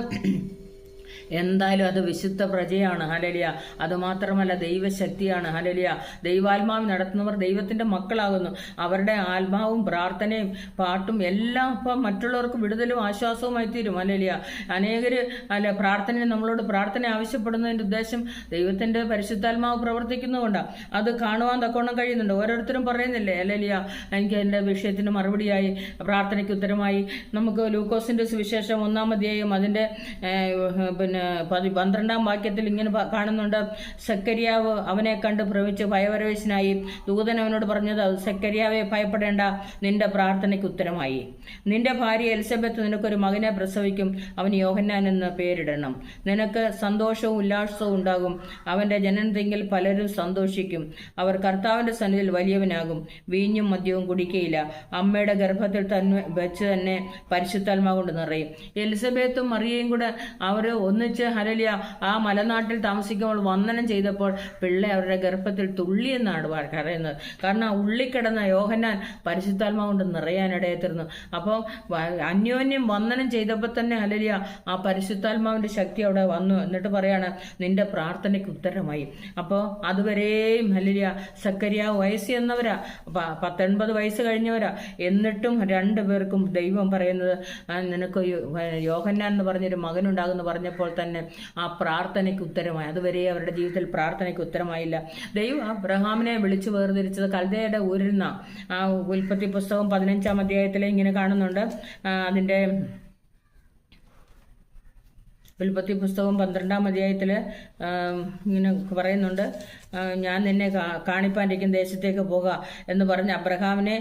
എന്തായാലും അത് വിശുദ്ധ പ്രജയാണ്. ഹല്ലേലൂയ. അതുമാത്രമല്ല ദൈവശക്തിയാണ്. ഹല്ലേലൂയ. ദൈവാത്മാവ് നടത്തുന്നവർ ദൈവത്തിൻ്റെ മക്കളാകുന്നു. അവരുടെ ആത്മാവും പ്രാർത്ഥനയും പാട്ടും എല്ലാം ഇപ്പം മറ്റുള്ളവർക്ക് വിടുതലും ആശ്വാസവുമായി തീരും. ഹല്ലേലൂയ. അനേകർ പ്രാർത്ഥന നമ്മളോട് പ്രാർത്ഥന ആവശ്യപ്പെടുന്നതിൻ്റെ ഉദ്ദേശം ദൈവത്തിൻ്റെ പരിശുദ്ധാത്മാവ് പ്രവർത്തിക്കുന്നതുകൊണ്ടാണ്. അത് കാണുവാൻ തക്കവണ്ണം കഴിയുന്നുണ്ട്. ഓരോരുത്തരും പറയുന്നില്ലേ, ഹല്ലേലൂയ, എനിക്ക് എൻ്റെ വിഷയത്തിന് മറുപടിയായി, പ്രാർത്ഥനയ്ക്ക് ഉത്തരമായി. നമുക്ക് ലൂക്കോസിൻ്റെ സുവിശേഷം 1-ാം അധ്യായം അതിൻ്റെ 12-ാം വാക്യത്തിൽ ഇങ്ങനെ കാണുന്നുണ്ട്, സെക്കരിയാവ് അവനെ കണ്ട് ഭ്രമിച്ച് ഭയപരവശനായി. ദൂതൻ അവനോട് പറഞ്ഞത്, സെക്കരിയാവെ ഭയപ്പെടേണ്ട, നിന്റെ പ്രാർത്ഥനയ്ക്ക് ഉത്തരമായി. നിന്റെ ഭാര്യ എലിസബത്ത് നിനക്കൊരു മകനെ പ്രസവിക്കും, അവന് യോഹന്നാൻ എന്ന് പേരിടണം. നിനക്ക് സന്തോഷവും ഉല്ലാസവും ഉണ്ടാകും. അവന്റെ ജനനത്തെങ്കിൽ പലരും സന്തോഷിക്കും. അവർ കർത്താവിന്റെ സന്നിധിയിൽ വലിയവനാകും. വീഞ്ഞും മദ്യവും കുടിക്കയില്ല. അമ്മയുടെ ഗർഭത്തിൽ തന്നെ വെച്ച് തന്നെ പരിശുദ്ധാത്മാവ് കൊണ്ട് നിറയും. എലിസബത്തും മറിയയും കൂടെ അവർ ഒന്നിച്ച് ഹല്ലേലൂയ ആ മലനാട്ടിൽ താമസിക്കുമ്പോൾ വന്ദനം ചെയ്തപ്പോൾ പിള്ളെ അവരുടെ ഗർഭത്തിൽ തുള്ളിയെന്നാണ് പറയുന്നത്. കാരണം ആ ഉള്ളിക്കിടന്ന യോഹന്നാൻ പരിശുദ്ധാത്മാവ് കൊണ്ട് നിറയാനിടയെത്തിരുന്നു. അപ്പോൾ അന്യോന്യം വന്ദനം ചെയ്തപ്പോൾ തന്നെ ഹല്ലേലൂയ ആ പരിശുദ്ധാത്മാവിന്റെ ശക്തി അവിടെ വന്നു. എന്നിട്ട് പറയാണ്, നിന്റെ പ്രാർത്ഥനയ്ക്ക് ഉത്തരമായി. അപ്പോൾ അതുവരെയും ഹല്ലേലൂയ സക്കരിയാവ് വയസ്സ് എന്നവരാ, 19 വയസ്സ് കഴിഞ്ഞവരാ. എന്നിട്ടും 2 പേർക്കും ദൈവം പറയുന്നത്, നിനക്ക് യോഹന്നാൻ എന്ന് പറഞ്ഞൊരു മകനുണ്ടാകുമെന്ന് പറഞ്ഞപ്പോൾ തന്നെ ആ പ്രാർത്ഥനയ്ക്ക് ഉത്തരമായി. അതുവരെ അവരുടെ ജീവിതത്തിൽ പ്രാർത്ഥനയ്ക്ക് ഉത്തരമായില്ല. ദൈവം അബ്രഹാമിനെ വിളിച്ചു വേർതിരിച്ചത് കൽദയുടെ ഊരിൽ നിന്നാണ്. ആ ഉൽപ്പത്തി പുസ്തകം 15-ാം അധ്യായത്തിൽ ഇങ്ങനെ കാണുന്നുണ്ട്. അതിൻ്റെ ഉൽപ്പത്തി പുസ്തകം 12-ാം അധ്യായത്തിൽ ഇങ്ങനെ പറയുന്നുണ്ട്, ഞാൻ നിന്നെ കാണിപ്പാനിരിക്കുന്ന ദേശത്തേക്ക് പോക എന്ന് പറഞ്ഞ് അബ്രഹാമിനെ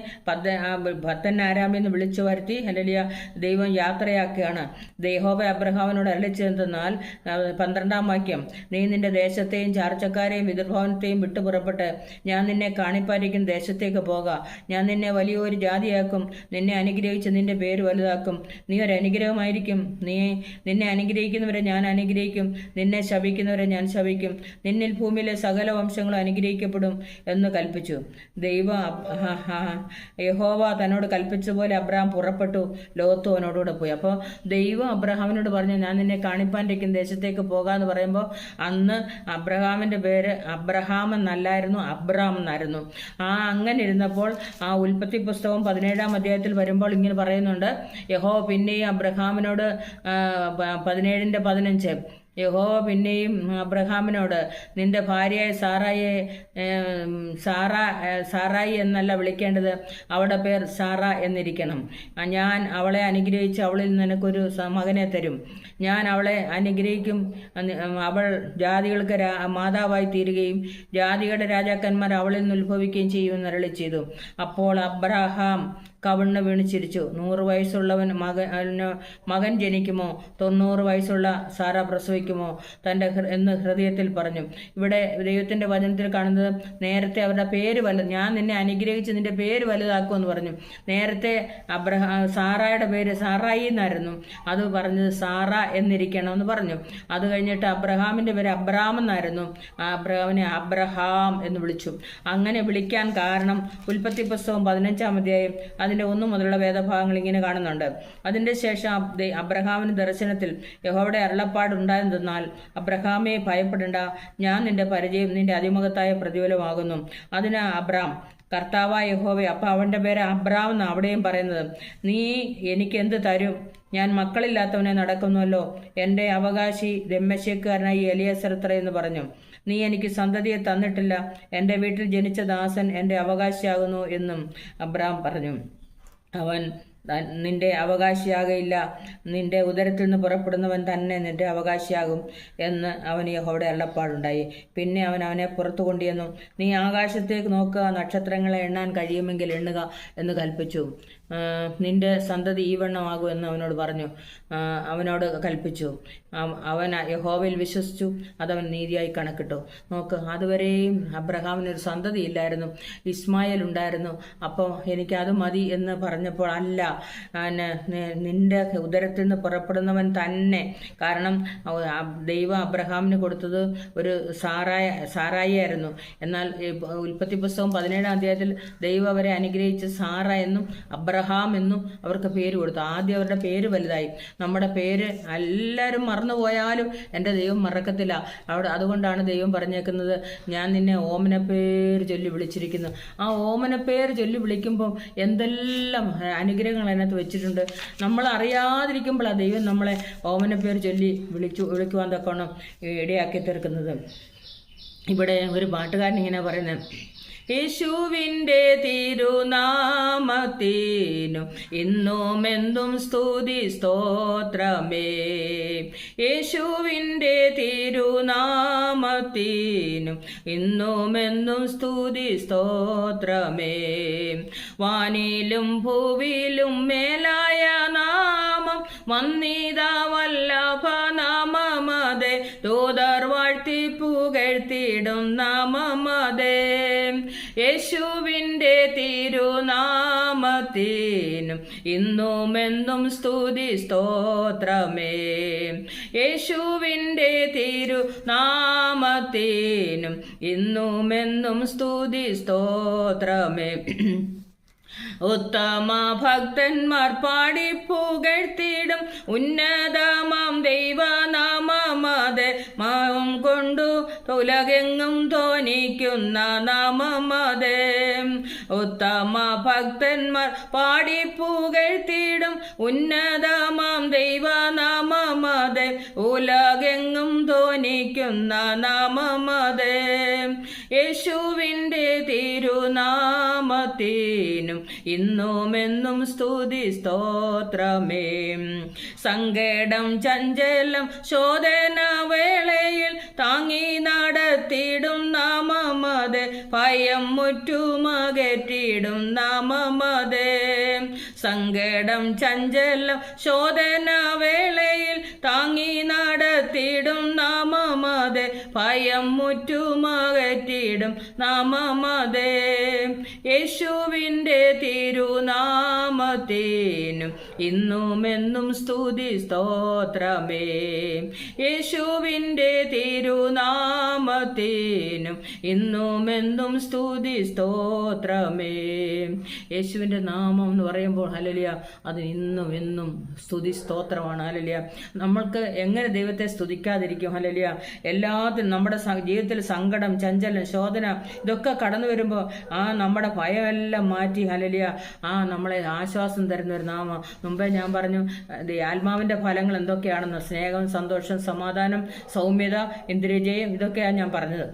പത്തൻ ആരാമെന്ന് വിളിച്ചു വരുത്തി ഹല്ലേലൂയ ദൈവം യാത്രയാക്കുകയാണ്. യഹോവ അബ്രഹാമിനോട് അരുളിച്ചെന്നാൽ 12-ാം വാക്യം, നീ നിന്റെ ദേശത്തെയും ചാർച്ചക്കാരെയും പിതൃഭവനത്തെയും വിട്ടു പുറപ്പെട്ട് ഞാൻ നിന്നെ കാണിപ്പാനിരിക്കുന്ന ദേശത്തേക്ക് പോക. ഞാൻ നിന്നെ വലിയൊരു ജാതിയാക്കും, നിന്നെ അനുഗ്രഹിച്ച് നിന്റെ പേര് വലുതാക്കും. നീ ഒരു അനുഗ്രഹമായിരിക്കും. നിന്നെ അനുഗ്രഹിക്കുന്നവരെ ഞാൻ അനുഗ്രഹിക്കും, നിന്നെ ശപിക്കുന്നവരെ ഞാൻ ശപിക്കും. നിന്നിൽ ഭൂമിയിലെ സകല വംശങ്ങളും അനുഗ്രഹിക്കപ്പെടും എന്ന് കൽപ്പിച്ചു. യഹോവ തന്നോട് കൽപ്പിച്ചതുപോലെ അബ്രഹാം പുറപ്പെട്ടു. ലോത്ത് അവനോടുകൂടെ പോയി. അപ്പോൾ ദൈവം അബ്രഹാമിനോട് പറഞ്ഞു, ഞാൻ നിന്നെ കാണിപ്പാനിരിക്കുന്ന ദേശത്തേക്ക് പോകാന്ന് പറയുമ്പോൾ അന്ന് അബ്രഹാമിന്റെ പേര് അബ്രഹാം എന്നല്ലായിരുന്നു, അബ്രാം എന്നായിരുന്നു. അങ്ങനെ ഇരുന്നപ്പോൾ ആ ഉൽപ്പത്തി പുസ്തകം 17-ാം അധ്യായത്തിൽ വരുമ്പോൾ ഇങ്ങനെ പറയുന്നുണ്ട്, യഹോവ പിന്നെയും അബ്രഹാമിനോട് 17-15 യഹോവ പിന്നെയും അബ്രഹാമിനോട്, നിന്റെ ഭാര്യയായ സാറായി എന്നല്ല വിളിക്കേണ്ടത്, അവളുടെ പേർ സാറ എന്നിരിക്കണം. ഞാൻ അവളെ അനുഗ്രഹിച്ച് അവളിൽ നിനക്കൊരു മകനെ തരും. ഞാൻ അവളെ അനുഗ്രഹിക്കും. അവൾ ജാതികൾക്ക് മാതാവായി തീരുകയും ജാതികളുടെ രാജാക്കന്മാർ അവളിൽ നിന്ന് ഉത്ഭവിക്കുകയും ചെയ്യുമെന്ന് അരുളി ചെയ്തു. അപ്പോൾ അബ്രഹാം കവിണ്ണ് വീണ് ചിരിച്ചു. 100 വയസ്സുള്ളവൻ മകൻ ജനിക്കുമോ? 90 വയസ്സുള്ള സാറ പ്രസവിക്കുമോ എന്ന് ഹൃദയത്തിൽ പറഞ്ഞു. ഇവിടെ ദൈവത്തിന്റെ വചനത്തിൽ കാണുന്നത്, നേരത്തെ അവരുടെ പേര് ഞാൻ നിന്നെ അനുഗ്രഹിച്ച് നിന്റെ പേര് വലുതാക്കുമെന്ന് പറഞ്ഞു. നേരത്തെ സാറായുടെ പേര് സാറായി എന്നായിരുന്നു, അത് പറഞ്ഞത് സാറ എന്നിരിക്കണമെന്ന് പറഞ്ഞു. അത് കഴിഞ്ഞിട്ട് അബ്രഹാമിന്റെ പേര് അബ്രാം എന്നായിരുന്നു, അബ്രഹാമിനെ അബ്രഹാം എന്ന് വിളിച്ചു. അങ്ങനെ വിളിക്കാൻ കാരണം ഉൽപ്പത്തി പുസ്തകം 15-ാം അധ്യായം അതിന്റെ 1 മുതലുള്ള വേദഭാഗങ്ങൾ ഇങ്ങനെ കാണുന്നുണ്ട്. അതിന്റെ ശേഷം അബ്രഹാമിന് ദർശനത്തിൽ യഹോവയുടെ അരുളപ്പാടുണ്ടായതെന്നാൽ, അബ്രഹാമേ ഭയപ്പെടേണ്ട, ഞാൻ നിന്റെ പരിചയം നിന്റെ അതിമഹത്തായ പ്രതിഫലമാകുന്നു. അതിന് അബ്രാം, കർത്താവായ യഹോവേ, അപ്പൊ അവന്റെ പേര് അബ്രാം എന്ന് അവിടെയും പറയുന്നത്, നീ എനിക്ക് എന്ത് തരും? ഞാൻ മക്കളില്ലാത്തവനെ നടക്കുന്നുവല്ലോ. എൻ്റെ അവകാശി ദമ്മേശേക്കുകാരനായി എലിയാസർ എന്ന് പറഞ്ഞു. നീ എനിക്ക് സന്തതിയെ തന്നിട്ടില്ല. എൻ്റെ വീട്ടിൽ ജനിച്ച ദാസൻ എൻ്റെ അവകാശിയാകുന്നു എന്നും അബ്രാം പറഞ്ഞു. അവൻ നിന്റെ അവകാശിയാകയില്ല, നിന്റെ ഉദരത്തിൽ നിന്ന് പുറപ്പെടുന്നവൻ തന്നെ നിന്റെ അവകാശിയാകും എന്ന് അവന് യഹോവയുടെ അരുളപ്പാടുണ്ടായി. പിന്നെ അവനെ പുറത്തു കൊണ്ടുവന്നു. നീ ആകാശത്തേക്ക് നോക്കുക, നക്ഷത്രങ്ങളെ എണ്ണാൻ കഴിയുമെങ്കിൽ എണ്ണുക എന്ന് കൽപ്പിച്ചു. നിന്റെ സന്തതി ഈ വണ്ണമാകും എന്ന് അവനോട് പറഞ്ഞു, അവനോട് കൽപ്പിച്ചു. അവൻ യഹോവയിൽ വിശ്വസിച്ചു, അതവൻ നീതിയായി കണക്കിട്ടു. നോക്ക്, അതുവരെയും അബ്രഹാമിനൊരു സന്തതി ഇല്ലായിരുന്നു, ഇസ്മായേൽ ഉണ്ടായിരുന്നു. അപ്പോൾ എനിക്കത് മതി എന്ന് പറഞ്ഞപ്പോൾ, അല്ല, നിന്റെ ഉദരത്തിൽ നിന്ന് പുറപ്പെടുന്നവൻ തന്നെ. കാരണം ദൈവം അബ്രഹാമിന് കൊടുത്തത് ഒരു സാറായി ആയിരുന്നു. എന്നാൽ ഉൽപ്പത്തി പുസ്തകം 17-ാം അധ്യായത്തിൽ ദൈവം അവരെ അനുഗ്രഹിച്ച് സാറ എന്നും അബ്രഹാം എന്നും അവർക്ക് പേര് കൊടുത്തു. ആദ്യം അവരുടെ പേര് വലുതായി. നമ്മുടെ പേര് എല്ലാവരും മറന്നുപോയാലും എൻ്റെ ദൈവം മറക്കത്തില്ല. അതുകൊണ്ടാണ് ദൈവം പറഞ്ഞേക്കുന്നത്, ഞാൻ നിന്നെ ഓമനപ്പേര് ചൊല്ലി വിളിച്ചിരിക്കുന്നു. ആ ഓമനപ്പേര് ചൊല്ലി വിളിക്കുമ്പോൾ എന്തെല്ലാം അനുഗ്രഹങ്ങൾ അതിനകത്ത് വെച്ചിട്ടുണ്ട്. നമ്മൾ അറിയാതിരിക്കുമ്പോഴാണ് ദൈവം നമ്മളെ ഓമനപ്പേര് ചൊല്ലി വിളിക്കുവാൻ തക്കോണം ഇടയാക്കി തീർക്കുന്നത്. ഇവിടെ ഒരു പാട്ടുകാരൻ ഇങ്ങനെ പറയുന്നത്, യേശുവിൻ്റെ തിരുനാമത്തിനും ഇന്നുമെന്നും സ്തുതി സ്തോത്രമേ. യേശുവിൻ്റെ തിരുനാമത്തിനും ഇന്നുമെന്നും സ്തുതി സ്തോത്രമേ. വാനിലും ഭൂവിലും മേലായ നാമം വന്നിത വല്ലഭ നാമമതേ. ദൂതർ വാഴ്ത്തി പുകഴ്ത്തിടും നാമമതേ. യേശുവിൻ്റെ തിരുനാമത്തിനും ഇന്നുമെന്നും സ്തുതി സ്തോത്രമേ. യേശുവിൻ്റെ തിരുനാമത്തിനും ഇന്നുമെന്നും സ്തുതി സ്തോത്രമേ. ഉത്തമ ഭക്തന്മാർ പാടി പുകഴ്ത്തിടും ഉന്നതമാം ദൈവനാമമതേ. മാവും കൊണ്ടു ഉലകെങ്ങും ധ്വനിക്കുന്ന നാമമതേ. ഉത്തമ ഭക്തന്മാർ പാടി പുകഴ്ത്തിടും ഉന്നതമാം ദൈവനാമമതേ. ഉലകെങ്ങും ധ്വനിക്കുന്ന നാമമതേ. യേശുവിൻ്റെ തിരുനാമത്തിനും ഇന്നുമെന്നും സ്തുതി സ്തോത്രമേ. സങ്കടം ചഞ്ചലം ശോധന വേളയിൽ താങ്ങി നടത്തിടും നാമമതേ. ഭയം മുറ്റുമകറ്റിടും നാമമതേ. സങ്കടം ചഞ്ചലം ശോധന വേളയിൽ താങ്ങി നടത്തിടും നാമമതേ. ഭയം മുറ്റുമകറ്റിടും നാമമതേ. യേശുവിൻ്റെ തിരുനാമത്തിനും ഇന്നുമെന്നും സ്തുതി സ്തോത്രമേ. യേശുവിൻ്റെ തിരുനാമത്തിനും ഇന്നുമെന്നും സ്തുതി സ്തോത്രമേ. യേശുവിൻ്റെ നാമം എന്ന് പറയുമ്പോൾ ഹല്ലേലൂയ, അത് ഇന്നും എന്നും സ്തുതി സ്തോത്രമാണ്. ഹല്ലേലൂയ. നമ്മൾക്ക് എങ്ങനെ ദൈവത്തെ സ്തുതിക്കാതിരിക്കും? ഹല്ലേലൂയ. എല്ലാത്തിനും നമ്മുടെ ജീവിതത്തിൽ സങ്കടം, ചഞ്ചലം, ശോധന ഇതൊക്കെ കടന്നു വരുമ്പോൾ നമ്മുടെ ഭയമെല്ലാം മാറ്റി ഹല്ലേലൂയ നമ്മളെ ആശ്വാസം തരുന്ന ഒരു നാമം. മുമ്പേ ഞാൻ പറഞ്ഞു ആത്മാവിൻ്റെ ഫലങ്ങൾ എന്തൊക്കെയാണെന്ന്. സ്നേഹം, സന്തോഷം, സമാധാനം, സൗമ്യത, ഇന്ദ്രിയജയം, ഇതൊക്കെയാണ് ഞാൻ പറഞ്ഞത്.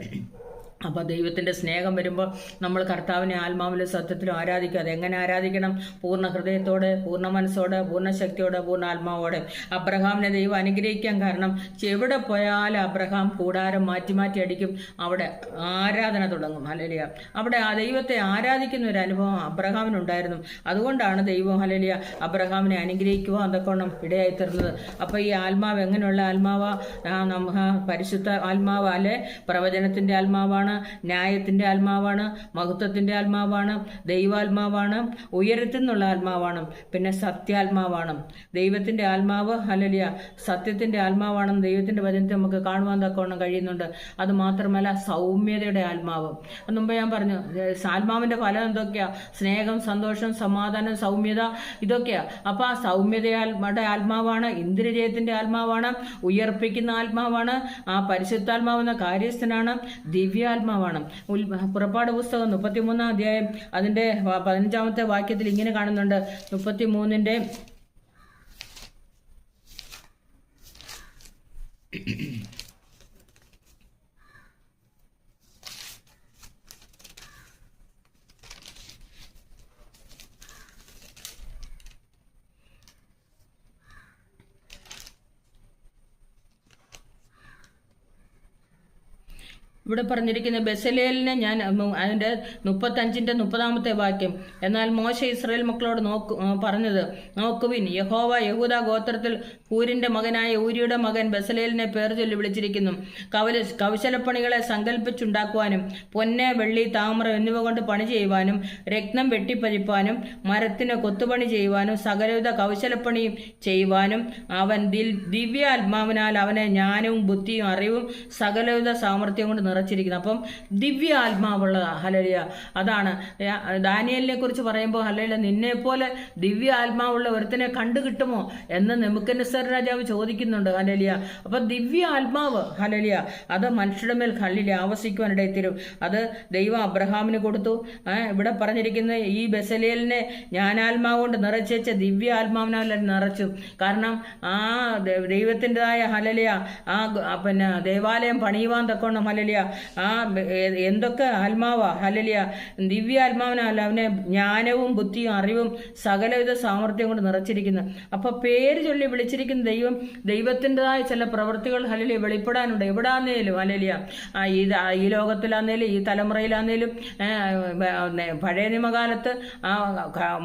അപ്പോൾ ദൈവത്തിൻ്റെ സ്നേഹം വരുമ്പോൾ നമ്മൾ കർത്താവിനെ ആത്മാവിലും സത്യത്തിലും ആരാധിക്കുക. അതെങ്ങനെ ആരാധിക്കണം? പൂർണ്ണ ഹൃദയത്തോടെ, പൂർണ്ണ മനസ്സോടെ, പൂർണ്ണ ശക്തിയോടെ, പൂർണ്ണ ആത്മാവോടെ. അബ്രഹാമിനെ ദൈവം അനുഗ്രഹിക്കാൻ കാരണം എവിടെ പോയാലും അബ്രഹാം കൂടാരം മാറ്റി മാറ്റി അടിക്കും. അവിടെ ആരാധന തുടങ്ങും. ഹല്ലേലൂയ. അവിടെ ആ ദൈവത്തെ ആരാധിക്കുന്ന ഒരു അനുഭവം അബ്രഹാമിനുണ്ടായിരുന്നു. അതുകൊണ്ടാണ് ദൈവം ഹല്ലേലൂയ അബ്രഹാമിനെ അനുഗ്രഹിക്കുക എന്തൊക്കെ ഇടയായി തീർന്നത്. അപ്പോൾ ഈ ആത്മാവ് എങ്ങനെയുള്ള ആത്മാവാ? പരിശുദ്ധ ആത്മാവ് അല്ലെ? പ്രവചനത്തിൻ്റെ ആത്മാവാണ്, ന്യായത്തിൻ്റെ ആത്മാവാണ്, മഹത്വത്തിൻ്റെ ആത്മാവാണ്, ദൈവാത്മാവാണ്, ഉയരത്തിൽ നിന്നുള്ള ആത്മാവാണ്, പിന്നെ സത്യാത്മാവാണ്. ദൈവത്തിൻ്റെ ആത്മാവ് ഹല്ലേലൂയ സത്യത്തിൻ്റെ ആത്മാവാണെന്ന് ദൈവത്തിൻ്റെ വചനത്തിൽ നമുക്ക് കാണുവാൻ തക്കവണ്ണം കഴിയുന്നുണ്ട്. അത് മാത്രമല്ല സൗമ്യതയുടെ ആത്മാവ്. മുമ്പ് ഞാൻ പറഞ്ഞു ആത്മാവിൻ്റെ ഫലം എന്തൊക്കെയാ? സ്നേഹം, സന്തോഷം, സമാധാനം, സൗമ്യത, ഇതൊക്കെയാ. അപ്പോൾ ആ സൗമ്യതയുടെ ആത്മാവാണ്, ഇന്ദ്രിയജയത്തിൻ്റെ ആത്മാവാണ്, ഉയർപ്പിക്കുന്ന ആത്മാവാണ്, ആ പരിശുദ്ധാത്മാവെന്ന കാര്യസ്ഥനാണ്, ദിവ്യാത്മാവാണ്. പുറപ്പാട് പുസ്തകം 33-ാം അധ്യായം അതിൻ്റെ 15-ാമത്തെ വാക്യത്തിൽ ഇങ്ങനെ കാണുന്നുണ്ട്. 33-ന്റെ ഇവിടെ പറഞ്ഞിരിക്കുന്ന ബെസലേലിനെ ഞാൻ അതിൻ്റെ 35-ന്റെ 30-ാമത്തെ വാക്യം. എന്നാൽ മോശ ഇസ്രായേൽ മക്കളോട് പറഞ്ഞത്, നോക്കുവിൻ, യഹോവ യഹൂദ ഗോത്രത്തിൽ ഹൂരിന്റെ മകനായ ഊരിയുടെ മകൻ ബെസലേലിനെ പേർ ചൊല്ലി വിളിച്ചിരിക്കുന്നു. കൗശലപ്പണികളെ സങ്കല്പിച്ചുണ്ടാക്കുവാനും പൊന്ന്, വെള്ളി, താമ്രം എന്നിവ കൊണ്ട് പണി ചെയ്യുവാനും, രത്നം വെട്ടിപ്പതിപ്പാനും, മരത്തിന് കൊത്തുപണി ചെയ്യുവാനും, സകലവിധ കൗശലപ്പണിയും ചെയ്യുവാനും അവൻ ദിവ്യാത്മാവിനാൽ അവനെ ജ്ഞാനവും ബുദ്ധിയും അറിവും സകലവിധ സാമർത്ഥ്യം കൊണ്ട് നിറച്ചിരിക്കുന്നു. അപ്പം ദിവ്യ ആത്മാവുള്ള ഹല്ലേലൂയ. അതാണ് ദാനിയേലിനെ കുറിച്ച് പറയുമ്പോൾ ഹല്ലേലൂയ നിന്നെപ്പോലെ ദിവ്യ ആത്മാവുള്ള ഒരുത്തനെ കണ്ടു കിട്ടുമോ എന്ന് നെബൂഖദ്നേസർ രാജാവ് ചോദിക്കുന്നുണ്ട്. ഹല്ലേലൂയ. അപ്പം ദിവ്യ ആത്മാവ് ഹല്ലേലൂയ അത് മനുഷ്യരുടെ മേൽ ഹല്ലേലൂയ ആവസിക്കുവാനിടയിൽ തീരും. അത് ദൈവം അബ്രഹാമിന് കൊടുത്തു. ഇവിടെ പറഞ്ഞിരിക്കുന്ന ഈ ബെസലേലിനെ ജ്ഞാനാത്മാവ് കൊണ്ട് നിറച്ചേച്ച ദിവ്യ ആത്മാവിനാൽ നിറച്ചു. കാരണം ആ ദൈവത്തിൻ്റെതായ ഹല്ലേലൂയ പിന്നെ ദേവാലയം പണിയുവാൻ തക്കോണം ഹല്ലേലൂയ ആ എന്തൊക്കെ ആത്മാവാ ഹല്ലേലൂയ, ദിവ്യ ആത്മാവിനല്ല അവനെ ജ്ഞാനവും ബുദ്ധിയും അറിവും സകലവിധ സാമർഥ്യം കൊണ്ട് നിറച്ചിരിക്കുന്നു. അപ്പൊ പേര് ചൊല്ലി വിളിച്ചിരിക്കുന്ന ദൈവം, ദൈവത്തിൻ്റെതായ ചില പ്രവൃത്തികൾ ഹല്ലേലൂയ വെളിപ്പെടാനുണ്ട്. എവിടാന്നേലും ഹല്ലേലൂയ, ഈ ലോകത്തിലാന്നേലും ഈ തലമുറയിലാന്നേലും പഴയ നിയമകാലത്ത്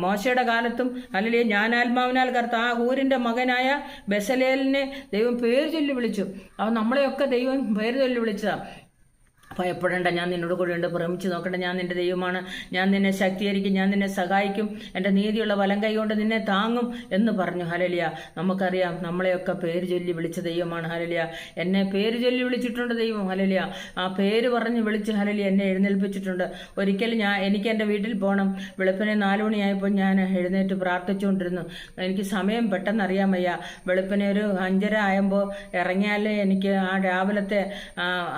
മോശയുടെ കാലത്തും ഹല്ലേലൂയ ജ്ഞാനാത്മാവിനാൽ ആ ഹൂരിന്റെ മകനായ ബെസലേലിനെ ദൈവം പേര് ചൊല്ലി വിളിച്ചു. അവൻ നമ്മളെയൊക്കെ ദൈവം പേര് ചൊല്ലി വിളിച്ചതാ. ഭയപ്പെടേണ്ട, ഞാൻ നിന്നോട് കൂടെ ഉണ്ട്, ഭ്രമിച്ച് നോക്കണ്ട, ഞാൻ നിന്റെ ദൈവമാണ്, ഞാൻ നിന്നെ ശക്തീകരിക്കും, ഞാൻ നിന്നെ സഹായിക്കും, എൻ്റെ നീതിയുള്ള വലം കൈ കൊണ്ട് നിന്നെ താങ്ങും എന്ന് പറഞ്ഞു. ഹല്ലേലൂയ. നമുക്കറിയാം നമ്മളെയൊക്കെ പേര് ചൊല്ലി വിളിച്ച ദൈവമാണ്. ഹല്ലേലൂയ. എന്നെ പേര് ചൊല്ലി വിളിച്ചിട്ടുണ്ട് ദൈവം. ഹല്ലേലൂയ. ആ പേര് പറഞ്ഞ് വിളിച്ച് ഹല്ലേലൂയ എന്നെ എഴുന്നേൽപ്പിച്ചിട്ടുണ്ട്. ഒരിക്കലും എനിക്ക് എൻ്റെ വീട്ടിൽ പോകണം. വെളുപ്പിനെ 4 മണിയായപ്പോൾ ഞാൻ എഴുന്നേറ്റ് പ്രാർത്ഥിച്ചുകൊണ്ടിരുന്നു. എനിക്ക് സമയം പെട്ടെന്ന് അറിയാൻ വയ്യ. വെളുപ്പിനെ ഒരു 5:30 ആകുമ്പോൾ ഇറങ്ങിയാലേ എനിക്ക് ആ രാവിലത്തെ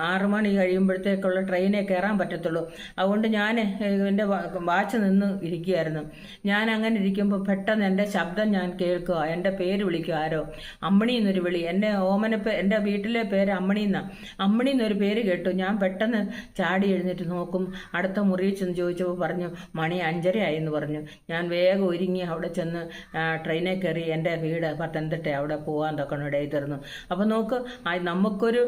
6 മണി കഴിയുമ്പോഴത്തേക്കുള്ള ട്രെയിനെ കയറാൻ പറ്റത്തുള്ളൂ. അതുകൊണ്ട് ഞാൻ എൻ്റെ വാച്ച് നിന്ന് ഇരിക്കുകയായിരുന്നു. ഞാൻ അങ്ങനെ ഇരിക്കുമ്പോൾ പെട്ടെന്ന് എൻ്റെ ശബ്ദം ഞാൻ കേൾക്കുക, എൻ്റെ പേര് വിളിക്കുക. ആരോ അമ്മണി എന്നൊരു വിളി. എൻ്റെ വീട്ടിലെ പേര് അമ്മണി എന്നാണ്. അമ്മണി എന്നൊരു പേര് കേട്ടു. ഞാൻ പെട്ടെന്ന് ചാടി എഴുന്നേറ്റ് നോക്കും. അടുത്ത മുറിയിൽ ചെന്ന് ചോദിച്ചപ്പോൾ പറഞ്ഞു മണി 5:30 ആയി എന്ന് പറഞ്ഞു. ഞാൻ വേഗം ഒരുങ്ങി അവിടെ ചെന്ന് ട്രെയിനെ കയറി എൻ്റെ വീട് പത്തനംതിട്ട അവിടെ പോകാൻ തൊക്കണം ഇടയിൽ തീർന്നു. അപ്പം നോക്ക്, നമുക്കൊരു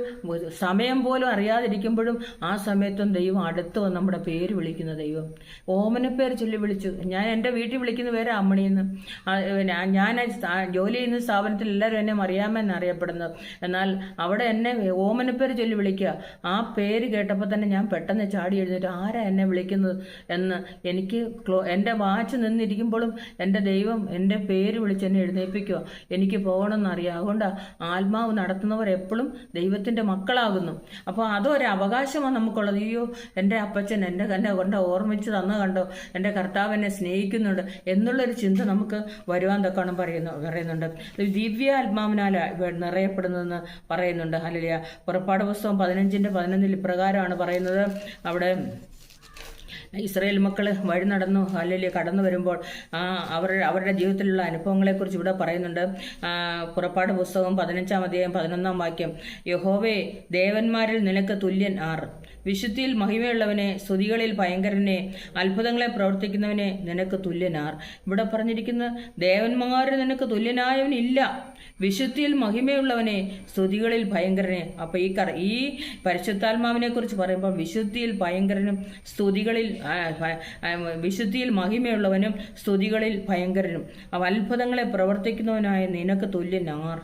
സമയം പോലും അറിയാതിരിക്കുമ്പോഴും ആ സമയത്തും ദൈവം അടുത്ത് വന്ന് നമ്മുടെ പേര് വിളിക്കുന്ന ദൈവം. ഓമനപ്പേര് ചൊല്ലി വിളിച്ചു. ഞാൻ എൻ്റെ വീട്ടിൽ വിളിക്കുന്ന പേര് അമ്മണിന്ന്. ഞാൻ ജോലി ചെയ്യുന്ന സ്ഥാപനത്തിൽ എല്ലാവരും എന്നെ മറിയാമെന്ന് അറിയപ്പെടുന്നത്. എന്നാൽ അവിടെ എന്നെ ഓമനപ്പേര് ചൊല്ലി വിളിക്കുക. ആ പേര് കേട്ടപ്പോൾ തന്നെ ഞാൻ പെട്ടെന്ന് ചാടി എഴുന്നേറ്റ് ആരാ എന്നെ വിളിക്കുന്നത് എന്ന് എനിക്ക് എൻ്റെ വാച്ച് നിന്നിരിക്കുമ്പോഴും എൻ്റെ ദൈവം എൻ്റെ പേര് വിളിച്ച് എന്നെ എഴുന്നേൽപ്പിക്കുക. എനിക്ക് പോകണമെന്നറിയാം. അതുകൊണ്ട് ആത്മാവ് നടത്തുന്നവർ എപ്പോഴും ദൈവത്തിൻ്റെ മക്കളാകുന്നു. അപ്പോൾ അതൊരു അവകാശമാണ് നമുക്കുള്ളത്. അയ്യോ, എൻ്റെ അപ്പച്ചൻ എന്നെ കൊണ്ട് ഓർമ്മിച്ച് തന്നു കണ്ടോ, എൻ്റെ കർത്താവ് എന്നെ സ്നേഹിക്കുന്നുണ്ട് എന്നുള്ളൊരു ചിന്ത നമുക്ക് വരുവാൻ തൊക്കണം പറയുന്നുണ്ട്. ദിവ്യ ആത്മാവിനാൽ നിറയപ്പെടുന്നതെന്ന് പറയുന്നുണ്ട്. ഹല്ലേലൂയ. പുറപ്പാട് പുസ്തകം 15:11 ഇപ്രകാരമാണ് പറയുന്നത്. അവിടെ ഇസ്രായേൽ മക്കൾ വഴി നടന്നു ഹല്ലേലൂയ കടന്നു വരുമ്പോൾ അവരുടെ ജീവിതത്തിലുള്ള അനുഭവങ്ങളെക്കുറിച്ച് ഇവിടെ പറയുന്നുണ്ട്. പുറപ്പാട് പുസ്തകം 15:11 യഹോവേ, ദേവന്മാരിൽ നിനക്ക് തുല്യൻ ആർ? വിശുദ്ധിയിൽ മഹിമയുള്ളവനെ, സ്തുതികളിൽ ഭയങ്കരനെ, അത്ഭുതങ്ങളെ പ്രവർത്തിക്കുന്നവനെ നിനക്ക് തുല്യനാർ. ഇവിടെ പറഞ്ഞിരിക്കുന്ന ദേവന്മാരിൽ നിനക്ക് തുല്യനായവനില്ല. വിശുദ്ധിയിൽ മഹിമയുള്ളവനെ, സ്തുതികളിൽ ഭയങ്കരനെ. അപ്പൊ ഈ പരിശുദ്ധാത്മാവിനെ കുറിച്ച് പറയുമ്പോൾ വിശുദ്ധിയിൽ ഭയങ്കരനും വിശുദ്ധിയിൽ മഹിമയുള്ളവനും സ്തുതികളിൽ ഭയങ്കരനും അത്ഭുതങ്ങളെ പ്രവർത്തിക്കുന്നവനായ നിനക്ക് തുല്യനാർ.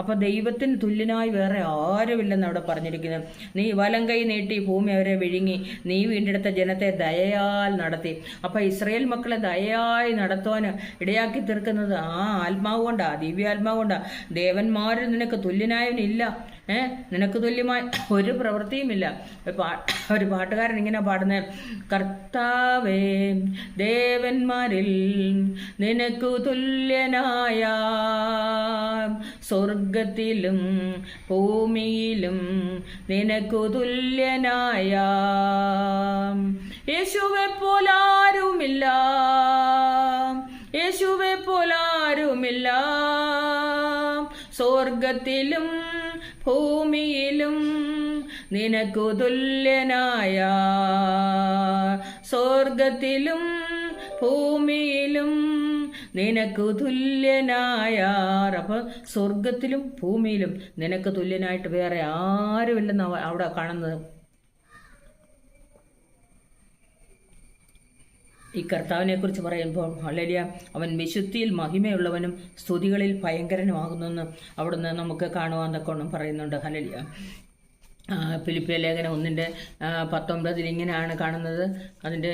അപ്പൊ ദൈവത്തിന് തുല്യനായി വേറെ ആരുമില്ലെന്ന് അവിടെ പറഞ്ഞിരിക്കുന്നത്. നീ വലം കൈ നീട്ടി ഭൂമി അവരെ വിഴുങ്ങി, നീ വീണ്ടെടുത്ത ജനത്തെ ദയയാൽ നടത്തി. അപ്പൊ ഇസ്രായേൽ മക്കളെ ദയയായി നടത്തുവാൻ ഇടയാക്കി തീർക്കുന്നത് ആ ആത്മാവ് കൊണ്ടാ, ദിവ്യാത്മാവ് കൊണ്ടാ. ദേവന്മാരിൽ നിനക്ക് തുല്യനായവനില്ല. നിനക്ക് തുല്യമായ ഒരു പ്രവൃത്തിയുമില്ല. ഒരു പാട്ടുകാരൻ ഇങ്ങനെ പാടുന്നത്, കർത്താവേ ദേവന്മാരിൽ നിനക്കു തുല്യനായ സ്വർഗത്തിലും ഭൂമിയിലും നിനക്കു തുല്യനായ യേശുവെ പോലാരുമില്ല, യേശുവെ പോലാരുമില്ല. സ്വർഗത്തിലും ഭൂമിയിലും നിനക്കു തുല്യനായ, സ്വർഗത്തിലും ഭൂമിയിലും നിനക്ക് തുല്യനായ. അപ്പൊ സ്വർഗത്തിലും ഭൂമിയിലും നിനക്ക് തുല്യനായിട്ട് വേറെ ആരുമില്ലെന്ന് അവിടെ കാണുന്നത്. ഈ കർത്താവിനെ കുറിച്ച് പറയുമ്പോൾ ഹല്ലേലൂയ, അവൻ വിശുദ്ധിയിൽ മഹിമയുള്ളവനും സ്തുതികളിൽ ഭയങ്കരനുമാകുന്നെന്ന് അവിടുന്ന് നമുക്ക് കാണുവാൻ തക്കോണം പറയുന്നുണ്ട്. ഹല്ലേലൂയ. ഫിലിപ്പിയ ലേഖനം 1:19 ഇങ്ങനെയാണ് കാണുന്നത്. അതിൻ്റെ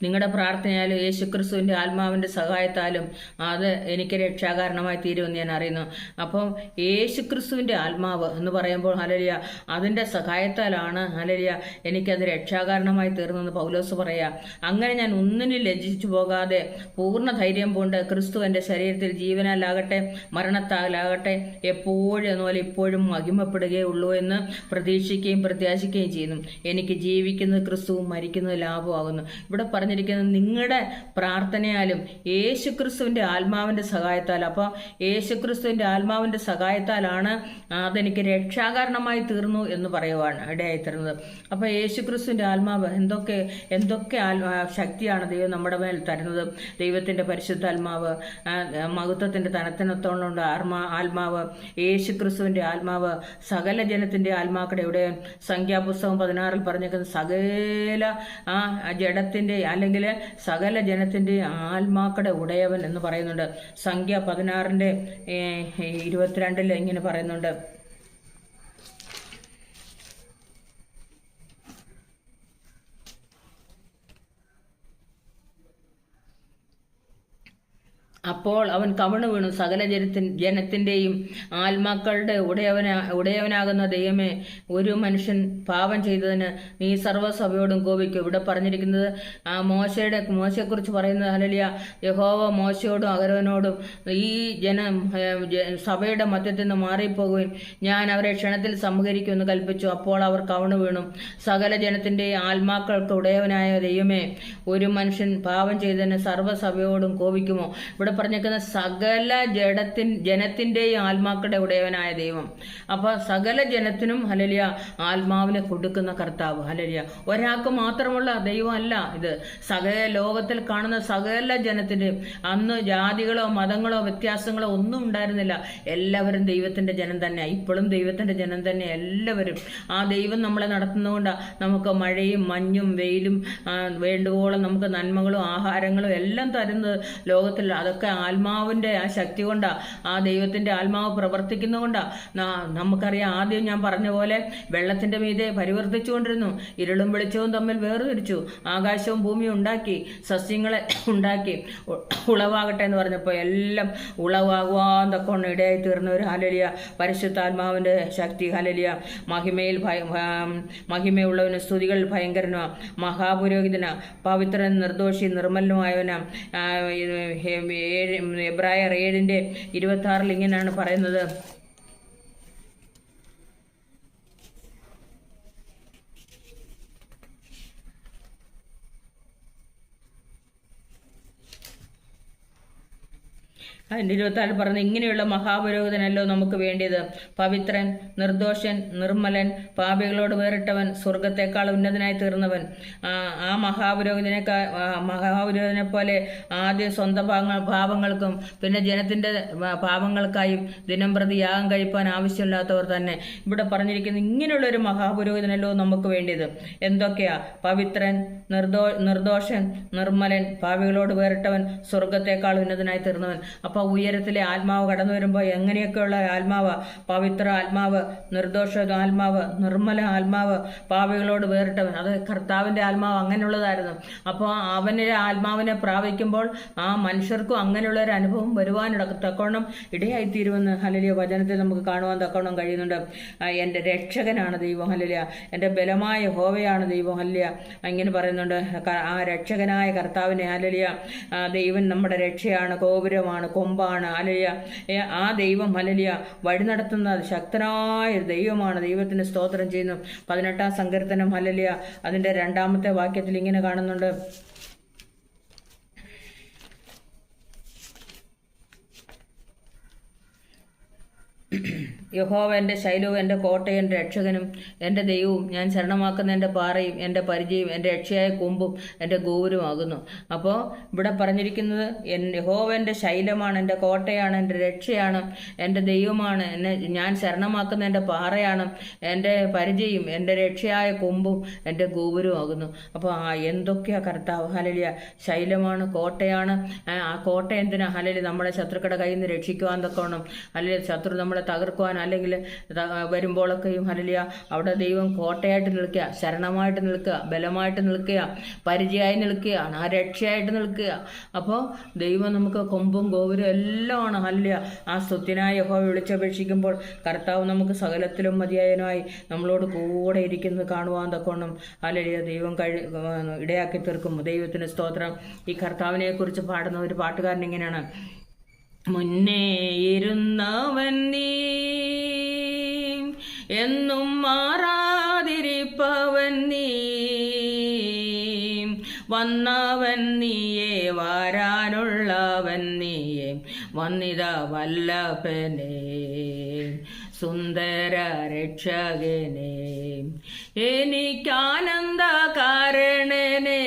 നിങ്ങളുടെ പ്രാർത്ഥനയാലും യേശുക്രിസ്തുവിൻ്റെ ആത്മാവിൻ്റെ സഹായത്താലും അത് എനിക്ക് രക്ഷാകാരണമായി തീരുമെന്ന് ഞാൻ അറിയുന്നു. അപ്പം യേശുക്രിസ്തുവിൻ്റെ ആത്മാവ് എന്ന് പറയുമ്പോൾ ഹല്ലേലൂയ അതിൻ്റെ സഹായത്താലാണ് ഹല്ലേലൂയ എനിക്കത് രക്ഷാകാരണമായി തീർന്നെന്ന് പൗലോസ് പറയാ. അങ്ങനെ ഞാൻ ഒന്നിനും ലജ്ജിച്ചു പോകാതെ പൂർണ്ണ ധൈര്യം കൊണ്ട് ക്രിസ്തു എൻ്റെ ശരീരത്തിൽ ജീവനാലാകട്ടെ മരണത്താലാകട്ടെ എപ്പോഴും അതുപോലെ ഇപ്പോഴും മഹിമപ്പെടുകയുള്ളൂ എന്ന് പ്രതീക്ഷിക്കുകയും പ്രത്യാശിക്കുകയും ചെയ്യുന്നു. എനിക്ക് ജീവിക്കുന്നത് ക്രിസ്തുവും മരിക്കുന്നത് ലാഭമാകുന്നു. ഇവിടെ പറഞ്ഞിരിക്കുന്നത് നിങ്ങളുടെ പ്രാർത്ഥനയാലും യേശുക്രിസ്തുവിൻ്റെ ആത്മാവിൻ്റെ സഹായത്താൽ. അപ്പോൾ യേശുക്രിസ്തുവിൻ്റെ ആത്മാവിൻ്റെ സഹായത്താലാണ് അതെനിക്ക് രക്ഷാകാരണമായി തീർന്നു എന്ന് പറയുവാണ് ഇടയായി തീർന്നത്. അപ്പോൾ യേശുക്രിസ്തുവിൻ്റെ ആത്മാവ് എന്തൊക്കെ ശക്തിയാണ് ദൈവം നമ്മുടെ മേൽ തരുന്നത്. ദൈവത്തിൻ്റെ പരിശുദ്ധാത്മാവ്, മഹത്വത്തിൻ്റെ തനത്തിനത്തോളം ആത്മാവ്, യേശുക്രിസ്തുവിൻ്റെ ആത്മാവ്, സകല ജനത്തിൻ്റെ ആത്മാക്കളുടെ ഇവിടെ സംഖ്യാപുസ്തകം 16 പറഞ്ഞേക്കുന്നത് സകല ജഡത്തിൻ്റെ അല്ലെങ്കിൽ സകല ജനത്തിൻ്റെ ആത്മാക്കളുടെ ഉടയവൻ എന്ന് പറയുന്നുണ്ട്. സംഖ്യ 16:22 ഇങ്ങനെ പറയുന്നുണ്ട്. അപ്പോൾ അവൻ കവിണ് വീണു. സകല ജനത്തിൻ്റെയും ആത്മാക്കളുടെ ഉടയവനാകുന്ന ദൈവമേ, ഒരു മനുഷ്യൻ പാപം ചെയ്തതിന് നീ സർവ്വസഭയോടും കോപിക്കും. ഇവിടെ പറഞ്ഞിരിക്കുന്നത് മോശയെക്കുറിച്ച് പറയുന്നത് ഹല്ലേലൂയ, യഹോവ മോശയോടും അഹരോനോടും ഈ സഭയുടെ മധ്യത്തിൽ നിന്ന് മാറിപ്പോകുകയും ഞാൻ അവരെ ക്ഷണത്തിൽ സംഹരിക്കുമെന്ന് കൽപ്പിച്ചു. അപ്പോൾ അവർ കവിണ് വീണു. സകല ജനത്തിൻ്റെ ആത്മാക്കൾക്ക് ഉടയവനായ ദൈവമേ, ഒരു മനുഷ്യൻ പാപം ചെയ്തതിന് സർവ്വസഭയോടും കോപിക്കുമോ? ഇവിടെ പറഞ്ഞേക്കുന്ന സകല ജനത്തിൻ്റെയും ആത്മാക്കളുടെ ഉടയവനായ ദൈവം. അപ്പൊ സകല ജനത്തിനും ഹല്ലേലൂയ ആത്മാവിനെ കൊടുക്കുന്ന കർത്താവ്. ഹല്ലേലൂയ ഒരാൾക്ക് മാത്രമുള്ള ദൈവമല്ല ഇത്. സകല ലോകത്തിൽ കാണുന്ന സകല ജനത്തിൻ്റെയും. അന്ന് ജാതികളോ മതങ്ങളോ വ്യത്യാസങ്ങളോ ഒന്നും ഉണ്ടായിരുന്നില്ല. എല്ലാവരും ദൈവത്തിന്റെ ജനം തന്നെ. ഇപ്പോഴും ദൈവത്തിന്റെ ജനം തന്നെ എല്ലാവരും. ആ ദൈവം നമ്മളെ നടത്തുന്നതുകൊണ്ടാണ് നമുക്ക് മഴയും മഞ്ഞും വെയിലും വേണ്ടുവോളം നമുക്ക് നന്മകളും ആഹാരങ്ങളും എല്ലാം തരുന്നത് ലോകത്തിൽ. അതൊക്കെ ആത്മാവിന്റെ ആ ശക്തി കൊണ്ടാ, ആ ദൈവത്തിന്റെ ആത്മാവ് പ്രവർത്തിക്കുന്നതുകൊണ്ടാ. നമുക്കറിയാം, ആദ്യം ഞാൻ പറഞ്ഞ പോലെ വെള്ളത്തിന്റെ മീതെ പരിവർത്തിച്ചുകൊണ്ടിരുന്നു. ഇരുളും വെളിച്ചവും തമ്മിൽ വേർതിരിച്ചു. ആകാശവും ഭൂമിയും ഉണ്ടാക്കി, സസ്യങ്ങളെ ഉണ്ടാക്കി. ഉളവാകട്ടെ എന്ന് പറഞ്ഞപ്പോൾ എല്ലാം ഉളവാകുവാൻ തക്കൊണ്ട് ഇടയായി തീർന്നവർ. ഹല്ലേലൂയ പരിശുദ്ധാത്മാവിന്റെ ശക്തി. ഹല്ലേലൂയ മഹിമയുള്ളവന് സ്തുതികൾ ഭയങ്കരനോ, മഹാപുരോഹിതന, പവിത്രൻ, നിർദോഷി, നിർമ്മലനുമായവന. എബ്രായർ 7:26 ഇങ്ങനെയാണ് പറയുന്നത്. അതിൻ്റെ 24 പറഞ്ഞത്, ഇങ്ങനെയുള്ള മഹാപുരോഹിതനല്ലോ നമുക്ക് വേണ്ടിയത്, പവിത്രൻ, നിർദോഷൻ, നിർമ്മലൻ, പാപികളോട് വേറിട്ടവൻ, സ്വർഗത്തെക്കാൾ ഉന്നതനായി തീർന്നവൻ. ആ മഹാപുരോഹിതനെ പോലെ ആദ്യം സ്വന്തം പാപങ്ങൾക്കും പിന്നെ ജനത്തിൻ്റെ പാപങ്ങൾക്കായും ദിനം പ്രതി യാഗം കഴിപ്പാൻ ആവശ്യമില്ലാത്തവർ തന്നെ. ഇവിടെ പറഞ്ഞിരിക്കുന്നത് ഇങ്ങനെയുള്ളൊരു മഹാപുരോഹിതനല്ലോ നമുക്ക് വേണ്ടിയത്. എന്തൊക്കെയാ? പവിത്രൻ, നിർദോഷൻ, നിർമ്മലൻ, പാപികളോട് വേറിട്ടവൻ, സ്വർഗത്തെക്കാൾ ഉന്നതനായി തീർന്നവൻ. അപ്പോൾ ഉയരത്തിലെ ആത്മാവ് കടന്നു വരുമ്പോൾ എങ്ങനെയൊക്കെയുള്ള ആത്മാവ്? പവിത്ര ആത്മാവ്, നിർദോഷ ആത്മാവ്, നിർമ്മല ആത്മാവ്, പാപികളോട് വേറിട്ടവൻ. അത് കർത്താവിൻ്റെ ആത്മാവ് അങ്ങനെയുള്ളതായിരുന്നു. അപ്പോൾ അവൻ്റെ ആത്മാവിനെ പ്രാപിക്കുമ്പോൾ ആ മനുഷ്യർക്കും അങ്ങനെയുള്ള ഒരു അനുഭവം തക്കോണം ഇടയായിത്തീരുമെന്ന് ഹല്ലേലൂയ വചനത്തിൽ നമുക്ക് കാണുവാൻ തക്കോണം കഴിയുന്നുണ്ട്. എൻ്റെ രക്ഷകനാണ് ദൈവം. ഹല്ലേലൂയ എൻ്റെ ബലമായ യഹോവയാണ് ദൈവം. ഹല്ലേലൂയ ഇങ്ങനെ പറയുന്നുണ്ട്. ആ രക്ഷകനായ കർത്താവിനെ ഹല്ലേലൂയ ദൈവം നമ്മുടെ രക്ഷയാണ്, ഗോപുരമാണ്, കൊമ്പാണ്. ഹല്ലേലൂയ ആ ദൈവം ഹല്ലേലൂയ വഴി നടത്തുന്ന ശക്തനായ ദൈവമാണ്. ദൈവത്തിന് സ്തോത്രം ചെയ്യുന്നു. 18-ാം സങ്കീർത്തനം ഹല്ലേലൂയ അതിൻ്റെ 2-ാമത്തെ വാക്യത്തിൽ ഇങ്ങനെ കാണുന്നുണ്ട്. യഹോവ എൻ്റെ ശൈലവും എൻ്റെ കോട്ടയും എൻ്റെ രക്ഷകനും എൻ്റെ ദൈവവും ഞാൻ ശരണമാക്കുന്ന എൻ്റെ പാറയും എൻ്റെ പരിചയം എൻ്റെ രക്ഷയായ കൊമ്പും എൻ്റെ ഗോപുരമാകുന്നു. അപ്പോൾ ഇവിടെ പറഞ്ഞിരിക്കുന്നത് യഹോവ എൻ്റെ ശൈലമാണ്, എൻ്റെ കോട്ടയാണ്, എൻ്റെ രക്ഷയാണ്, എൻ്റെ ദൈവമാണ്, ഞാൻ ശരണമാക്കുന്ന എൻ്റെ പാറയാണ്, എൻ്റെ പരിചയം എൻ്റെ രക്ഷയായ കൊമ്പും എൻ്റെ ഗോപുരമാകുന്നു. അപ്പോൾ എന്തൊക്കെയാ കർത്താവ്. ഹല്ലേലൂയ ശൈലമാണ്, കോട്ടയാണ്. ആ കോട്ട എന്തിനാ? ഹല്ലേലൂയ നമ്മളെ ശത്രുക്കളുടെ കയ്യിൽ നിന്ന് രക്ഷിക്കുവാൻ തക്കോണം. ഹല്ലേലൂയ ശത്രു നമ്മളെ തകർക്കുവാൻ അല്ലെങ്കിൽ വരുമ്പോഴൊക്കെയും ഹല്ലേലൂയ അവിടെ ദൈവം കോട്ടയായിട്ട് നിൽക്കുക, ശരണമായിട്ട് നിൽക്കുക, ബലമായിട്ട് നിൽക്കുക, പരിചയമായി നിൽക്കുക, ആ രക്ഷയായിട്ട് നിൽക്കുക. അപ്പോൾ ദൈവം നമുക്ക് കൊമ്പും ഗോപുരം എല്ലാമാണ്. ഹല്ലേലൂയ ആ സ്തുത്യനായ യഹോവ വിളിച്ചപേക്ഷിക്കുമ്പോൾ കർത്താവ് നമുക്ക് സകലത്തിലും മതിയായനായി നമ്മളോട് കൂടെ ഇരിക്കുന്നത് കാണുവാൻ തക്കോണം ഹല്ലേലൂയ ദൈവം ഇടയാക്കി തീർക്കും. ദൈവത്തിന് സ്തോത്രം. ഈ കർത്താവിനെ കുറിച്ച് പാടുന്ന ഒരു പാട്ടുകാരൻ ഇങ്ങനെയാണ്. മുന്നേ ഇരുന്നവൻ നീ, എന്നും മാറാതിരിപ്പവൻ നീ, വന്നവൻ നീയേ, വരാനുള്ളവൻ നീയേ, വന്നിത വല്ലഭനെ, സുന്ദര രക്ഷകനെ, എനിക്കാനന്ദ കാരണനെ,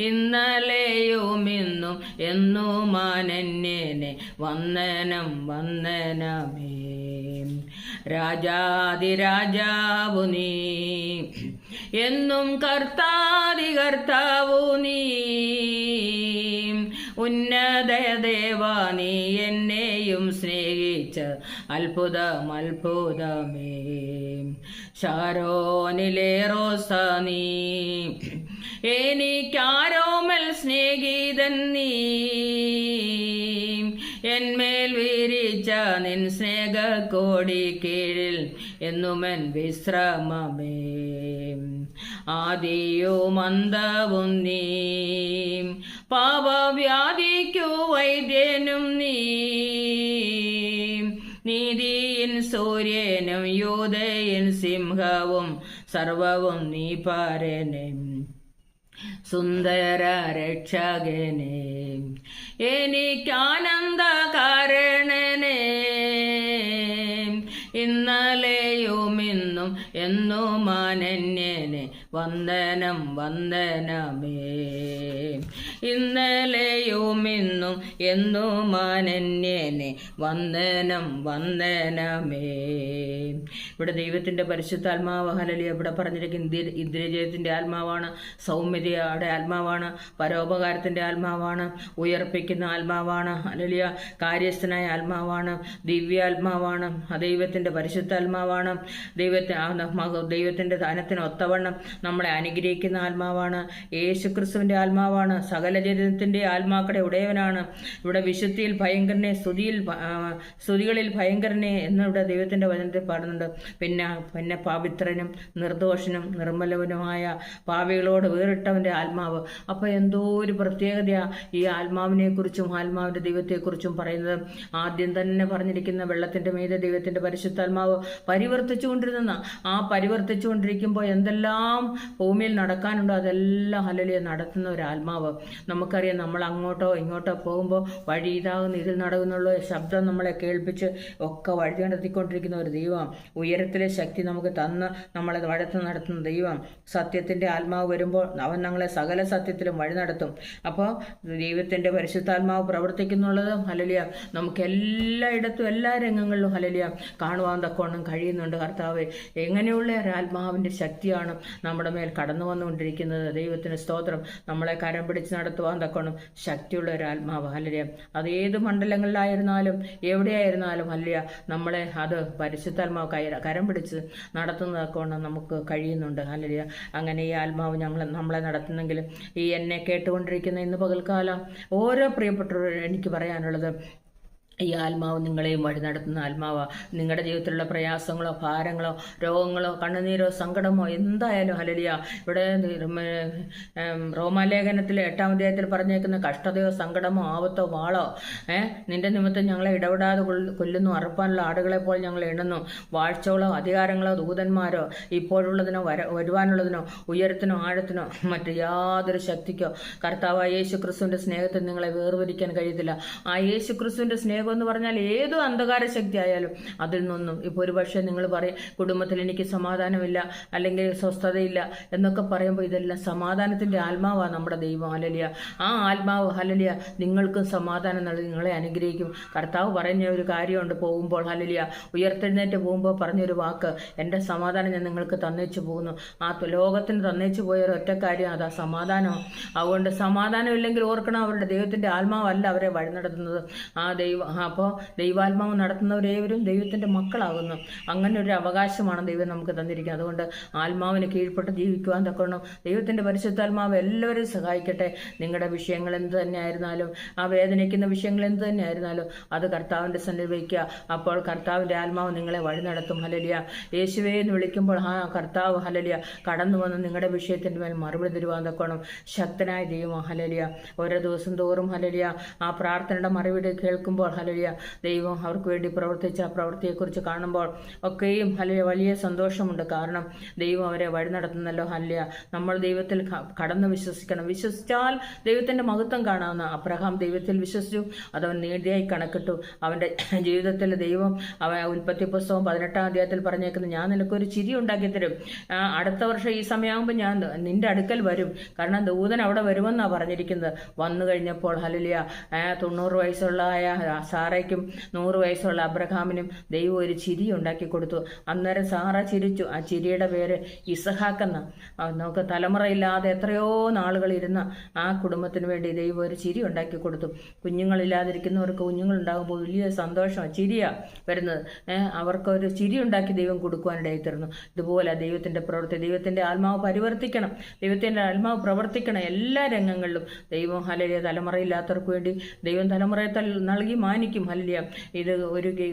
ഇന്നലെയും ഇന്നും എന്നുമാനന്യനെ, വന്ദനം വന്ദനമേ. രാജാതിരാജാവു നീ, എന്നും കർത്താതി കർത്താവു നീ, ഉന്നത ദേവാ നീ എന്നെയും സ്നേഹിച്ച അത്ഭുതം അത്ഭുതമേ. ശാരോനിലെ റോസ നീ, എനിക്കാരോമൽ സ്നേഹിതൻ നീ, എന്മേൽ വിരിച്ച നിൻ സ്നേഹക്കോടി കീഴിൽ എന്നുമൻ വിശ്രമമേ. ആദിയും അന്തവും നീ, പാപവ്യാധിക്കു വൈദ്യനും നീ, നീതിയിൻ സൂര്യനും യോധയിൻ സിംഹവും സർവവും നീ പരനെ, സുന്ദര രക്ഷകനെ, എനിക്കാനന്ദ കാരണനെ, ഇന്നലെയും ഇന്നും എന്നുമാനന്യനെ, വന്ദനം വന്ദനമേ. ഇന്നലെയും ഇന്നും എന്നുമാനന്യനെ, വന്ദനം വന്ദനമേ. ഇവിടെ ദൈവത്തിൻ്റെ പരിശുദ്ധാത്മാവ് ഹല്ലേലൂയ. ഇവിടെ പറഞ്ഞിരിക്കുന്ന ഇന്ദ്രിയജയത്തിൻ്റെ ആത്മാവാണ്, സൗമ്യതയുടെ ആത്മാവാണ്, പരോപകാരത്തിൻ്റെ ആത്മാവാണ്, ഉയർപ്പിക്കുന്ന ആത്മാവാണ് ഹല്ലേലൂയ, കാര്യസ്ഥനായ ആത്മാവാണ്, ദിവ്യാത്മാവാണ്, ദൈവത്തിൻ്റെ പരിശുദ്ധാത്മാവാണ്, ദൈവത്തിൻ്റെ ദാനത്തിന് ഒത്തവണ്ണം നമ്മളെ അനുഗ്രഹിക്കുന്ന ആത്മാവാണ്, യേശുക്രിസ്തുവിൻ്റെ ആത്മാവാണ്, സകല ജനത്തിൻ്റെ ആത്മാക്കളുടെ ഉടയവനാണ്. ഇവിടെ വിശുദ്ധിയിൽ ഭയങ്കരനെ, സ്തുതികളിൽ ഭയങ്കരനെ എന്നിവിടെ ദൈവത്തിൻ്റെ വചനത്തിൽ പാടുന്നുണ്ട്. പിന്നെ പവിത്രനും നിർദോഷനും നിർമ്മലവനുമായ പാപികളോട് വേറിട്ടവൻ്റെ ആത്മാവ്. അപ്പോൾ എന്തോ ഒരു പ്രത്യേകതയാണ് ഈ ആത്മാവിനെക്കുറിച്ചും ആത്മാവിൻ്റെ ദൈവത്തെക്കുറിച്ചും പറയുന്നത്. ആദ്യം തന്നെ പറഞ്ഞിരിക്കുന്ന വെള്ളത്തിൻ്റെ മീതെ ദൈവത്തിൻ്റെ പരിശുദ്ധാത്മാവ് പരിവർത്തിച്ചുകൊണ്ടിരുന്ന, ആ പരിവർത്തിച്ചുകൊണ്ടിരിക്കുമ്പോൾ എന്തെല്ലാം ഭൂമിയിൽ നടക്കാനുണ്ടോ അതെല്ലാം ഹല്ലേലൂയ നടത്തുന്ന ഒരു ആത്മാവ്. നമുക്കറിയാം, നമ്മൾ അങ്ങോട്ടോ ഇങ്ങോട്ടോ പോകുമ്പോൾ വഴി ഇതാകുന്ന ഇതിൽ നടക്കുന്നുള്ള ശബ്ദം നമ്മളെ കേൾപ്പിച്ച് ഒക്കെ വഴി നടത്തിക്കൊണ്ടിരിക്കുന്ന ഒരു ദൈവം. ഉയരത്തിലെ ശക്തി നമുക്ക് തന്ന് നമ്മളെ നടത്തുന്ന ദൈവം. സത്യത്തിൻ്റെ ആത്മാവ് വരുമ്പോൾ അവൻ ഞങ്ങളെ സകല സത്യത്തിലും വഴി നടത്തും. അപ്പോൾ ദൈവത്തിൻ്റെ പരിശുദ്ധാത്മാവ് പ്രവർത്തിക്കുന്നുള്ളത് ഹല്ലേലൂയ നമുക്ക് എല്ലായിടത്തും എല്ലാ രംഗങ്ങളിലും ഹല്ലേലൂയ കാണുവാൻ തക്കവണ്ണം കഴിയുന്നുണ്ട്. കർത്താവേ, എങ്ങനെയുള്ള ഒരാത്മാവിൻ്റെ ശക്തിയാണ് നമ്മുടെ മേൽ കടന്നു വന്നുകൊണ്ടിരിക്കുന്നത്. ദൈവത്തിന് സ്തോത്രം. നമ്മളെ കരം പിടിച്ച് നടത്തുവാൻ തക്കവണ്ണം ശക്തിയുള്ള ഒരാത്മാവ് ഹല്ലേലൂയ. അത് ഏത് മണ്ഡലങ്ങളിലായിരുന്നാലും എവിടെയായിരുന്നാലും ഹല്ലേലൂയ നമ്മളെ അത് പരിശുദ്ധാത്മാവ് കരം പിടിച്ച് നടത്തുന്നതക്കവണ്ണം നമുക്ക് കഴിയുന്നുണ്ട് ഹല്ലേലൂയ. അങ്ങനെ ഈ ആത്മാവ് നമ്മളെ നടത്തുന്നെങ്കിലും ഈ എന്നെ കേട്ടുകൊണ്ടിരിക്കുന്ന ഇന്ന് പകൽക്കാലം ഓരോ പ്രിയപ്പെട്ടവരും എനിക്ക് പറയാനുള്ളത്, ഈ ആത്മാവ് നിങ്ങളെയും വഴി നടത്തുന്ന ആത്മാവാണ്. നിങ്ങളുടെ ജീവിതത്തിലുള്ള പ്രയാസങ്ങളോ ഭാരങ്ങളോ രോഗങ്ങളോ കണ്ണുനീരോ സങ്കടമോ എന്തായാലും ഹല്ലേലൂയ, ഇവിടെ റോമാലേഖനത്തിലെ 8-ാം അധ്യായത്തിൽ പറഞ്ഞേക്കുന്ന കഷ്ടതയോ സങ്കടമോ ആപത്തോ വാളോ നിന്റെ നിമിത്തം ഞങ്ങളെ ഇടപെടാതെ കൊല്ലുന്നു, അറുപ്പാനുള്ള ആടുകളെ പോലെ ഞങ്ങൾ എണ്ണുന്നു. വാഴ്ചകളോ അധികാരങ്ങളോ ദൂതന്മാരോ ഇപ്പോഴുള്ളതിനോ വരുവാനുള്ളതിനോ ഉയരത്തിനോ ആഴത്തിനോ മറ്റ് യാതൊരു ശക്തിക്കോ കർത്താവായ യേശു ക്രിസ്തുവിൻ്റെ സ്നേഹത്തിൽ നിങ്ങളെ വേർതിരിക്കാൻ കഴിയത്തില്ല. ആ യേശു ക്രിസ്തുവിൻ്റെ സ്നേഹം എന്ന് പറഞ്ഞാൽ ഏത് അന്ധകാര ശക്തി ആയാലും അതിൽ നിന്നും. ഇപ്പോൾ ഒരു പക്ഷേ നിങ്ങൾ പറയും, കുടുംബത്തിൽ എനിക്ക് സമാധാനമില്ല, അല്ലെങ്കിൽ സ്വസ്ഥതയില്ല എന്നൊക്കെ പറയുമ്പോൾ ഇതെല്ലാം സമാധാനത്തിൻ്റെ ആത്മാവാണ് നമ്മുടെ ദൈവം ഹല്ലേലൂയ. ആ ആത്മാവ് ഹല്ലേലൂയ നിങ്ങൾക്കും സമാധാനം നൽകി നിങ്ങളെ അനുഗ്രഹിക്കും. കർത്താവ് പറഞ്ഞ ഒരു കാര്യമുണ്ട്, പോകുമ്പോൾ ഹല്ലേലൂയ ഉയർത്തെഴുന്നേറ്റ് പോകുമ്പോൾ പറഞ്ഞൊരു വാക്ക്, എൻ്റെ സമാധാനം ഞാൻ നിങ്ങൾക്ക് തന്നേച്ചു പോകുന്നു. ആ ലോകത്തിന് തന്നേച്ചു പോയ ഒരൊറ്റ കാര്യം അതാ സമാധാനം. അതുകൊണ്ട് സമാധാനമില്ലെങ്കിൽ ഓർക്കണം, അവരുടെ ദൈവത്തിൻ്റെ ആത്മാവല്ല അവരെ വഴി നടത്തുന്നത്. ആ അപ്പോൾ ദൈവാത്മാവ് നടത്തുന്നവരേവരും ദൈവത്തിൻ്റെ മക്കളാകുന്നു. അങ്ങനെ ഒരു അവകാശമാണ് ദൈവം നമുക്ക് തന്നിരിക്കുന്നത്. അതുകൊണ്ട് ആത്മാവിന് കീഴ്പ്പെട്ട് ജീവിക്കുവാൻ തക്കണം ദൈവത്തിൻ്റെ പരിശുദ്ധാത്മാവ് എല്ലാവരെയും സഹായിക്കട്ടെ. നിങ്ങളുടെ വിഷയങ്ങൾ എന്ത് തന്നെയായിരുന്നാലും, ആ വേദനിക്കുന്ന വിഷയങ്ങൾ എന്ത് തന്നെയായിരുന്നാലും അത് കർത്താവിൻ്റെ സന്നിധിയിൽ വയ്ക്കുക. അപ്പോൾ കർത്താവിൻ്റെ ആത്മാവ് നിങ്ങളെ വഴി നടത്തും ഹല്ലേലൂയ. യേശുവേ എന്ന് വിളിക്കുമ്പോൾ ആ കർത്താവ് ഹല്ലേലൂയ കടന്നു വന്ന് നിങ്ങളുടെ വിഷയത്തിൻ്റെ മേൽ മറുപടി തരുവാൻ തക്കണം ശക്തനായ ദൈവം ഹല്ലേലൂയ. ഓരോ ദിവസം തോറും ഹല്ലേലൂയ ആ പ്രാർത്ഥനയുടെ മറുപടി കേൾക്കുമ്പോൾ ഹല്ലേലൂയ ഹല്ലേലൂയ ദൈവം അവർക്ക് വേണ്ടി പ്രവർത്തിച്ച ആ പ്രവൃത്തിയെക്കുറിച്ച് കാണുമ്പോൾ ഒക്കെയും ഹല്ലേലൂയ വലിയ സന്തോഷമുണ്ട്. കാരണം ദൈവം അവരെ വഴി നടത്തുന്നല്ലോ. ഹല്ലേലൂയ നമ്മൾ ദൈവത്തിൽ കടന്ന് വിശ്വസിക്കണം. വിശ്വസിച്ചാൽ ദൈവത്തിന്റെ മഹത്വം കാണാവുന്ന. അബ്രഹാം ദൈവത്തിൽ വിശ്വസിച്ചു, അതവൻ നീതിയായി കണക്കിട്ടു. അവന്റെ ജീവിതത്തിൽ ദൈവം ഉൽപ്പത്തി പുസ്തകം 18-ാം അധ്യായത്തിൽ പറഞ്ഞേക്കുന്നത്, ഞാൻ നിനക്കൊരു ചിരി ഉണ്ടാക്കി തരും, അടുത്ത വർഷം ഈ സമയമാകുമ്പോൾ ഞാൻ നിന്റെ അടുക്കൽ വരും. കാരണം ദൂതൻ അവിടെ വരുമെന്നാണ് പറഞ്ഞിരിക്കുന്നത്. വന്നു കഴിഞ്ഞപ്പോൾ ഹല്ലേലൂയ 90 വയസ്സുള്ള സാറയ്ക്കും 100 വയസ്സുള്ള അബ്രഹാമിനും ദൈവം ഒരു ചിരി ഉണ്ടാക്കി കൊടുത്തു. അന്നേരം സാറ ചിരിച്ചു. ആ ചിരിയുടെ പേര് ഇസഹാക്കെന്ന. നമുക്ക് തലമുറയില്ലാതെ എത്രയോ നാളുകൾ ഇരുന്ന ആ കുടുംബത്തിന് വേണ്ടി ദൈവം ഒരു ചിരി ഉണ്ടാക്കി കൊടുത്തു. കുഞ്ഞുങ്ങളില്ലാതിരിക്കുന്നവർക്ക് കുഞ്ഞുങ്ങളുണ്ടാകുമ്പോൾ വലിയ സന്തോഷമാണ്, ചിരിയാ വരുന്നത്. അവർക്കൊരു ചിരി ഉണ്ടാക്കി ദൈവം കൊടുക്കുവാനിടയിൽ തരുന്നു. ഇതുപോലെ ദൈവത്തിന്റെ പ്രവൃത്തി, ദൈവത്തിന്റെ ആത്മാവ് പരിവർത്തിക്കണം, ദൈവത്തിന്റെ ആത്മാവ് പ്രവർത്തിക്കണം എല്ലാ രംഗങ്ങളിലും. ദൈവം ഹല്ലേലൂയ തലമുറയില്ലാത്തവർക്ക് വേണ്ടി ദൈവം തലമുറയെ നൽകി മാനിക്കും. ഹല്ലേലൂയ ഇത്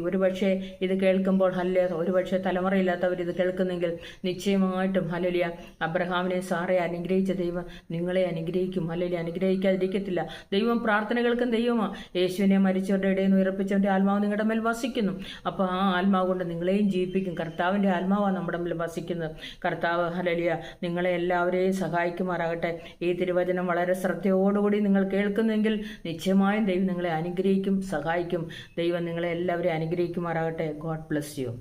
ഒരു പക്ഷേ ഇത് കേൾക്കുമ്പോൾ ഹല്ലേലൂയ ഒരു പക്ഷേ തലമുറയില്ലാത്തവർ ഇത് കേൾക്കുന്നെങ്കിൽ നിശ്ചയമായിട്ടും ഹല്ലേലൂയ അബ്രഹാമിനെ സാറെ അനുഗ്രഹിച്ച ദൈവം നിങ്ങളെ അനുഗ്രഹിക്കും. ഹല്ലേലൂയ അനുഗ്രഹിക്കാതിരിക്കത്തില്ല. ദൈവം പ്രാർത്ഥനകൾക്കും ദൈവമാണ്. യേശുവിനെ മരിച്ചവരുടെ ഇടയിൽ നിന്ന് ഉയർപ്പിച്ചവന്റെ ആത്മാവ് നിങ്ങളുടെ മേൽ വസിക്കുന്നു. അപ്പോൾ ആ ആത്മാവ് കൊണ്ട് നിങ്ങളെയും ജീവിപ്പിക്കും. കർത്താവിന്റെ ആത്മാവാണ് നമ്മുടെ മേൽ വസിക്കുന്നത്. കർത്താവ് ഹല്ലേലൂയ നിങ്ങളെ എല്ലാവരെയും സഹായിക്കുമാറാകട്ടെ. ഈ തിരുവചനം വളരെ ശ്രദ്ധയോടുകൂടി നിങ്ങൾ കേൾക്കുന്നെങ്കിൽ നിശ്ചയമായും ദൈവം നിങ്ങളെ അനുഗ്രഹിക്കും, സഹായിക്കും. ദൈവം നിങ്ങളെ എല്ലാവരെയും അനുഗ്രഹിക്കുമാറാകട്ടെ. God bless you.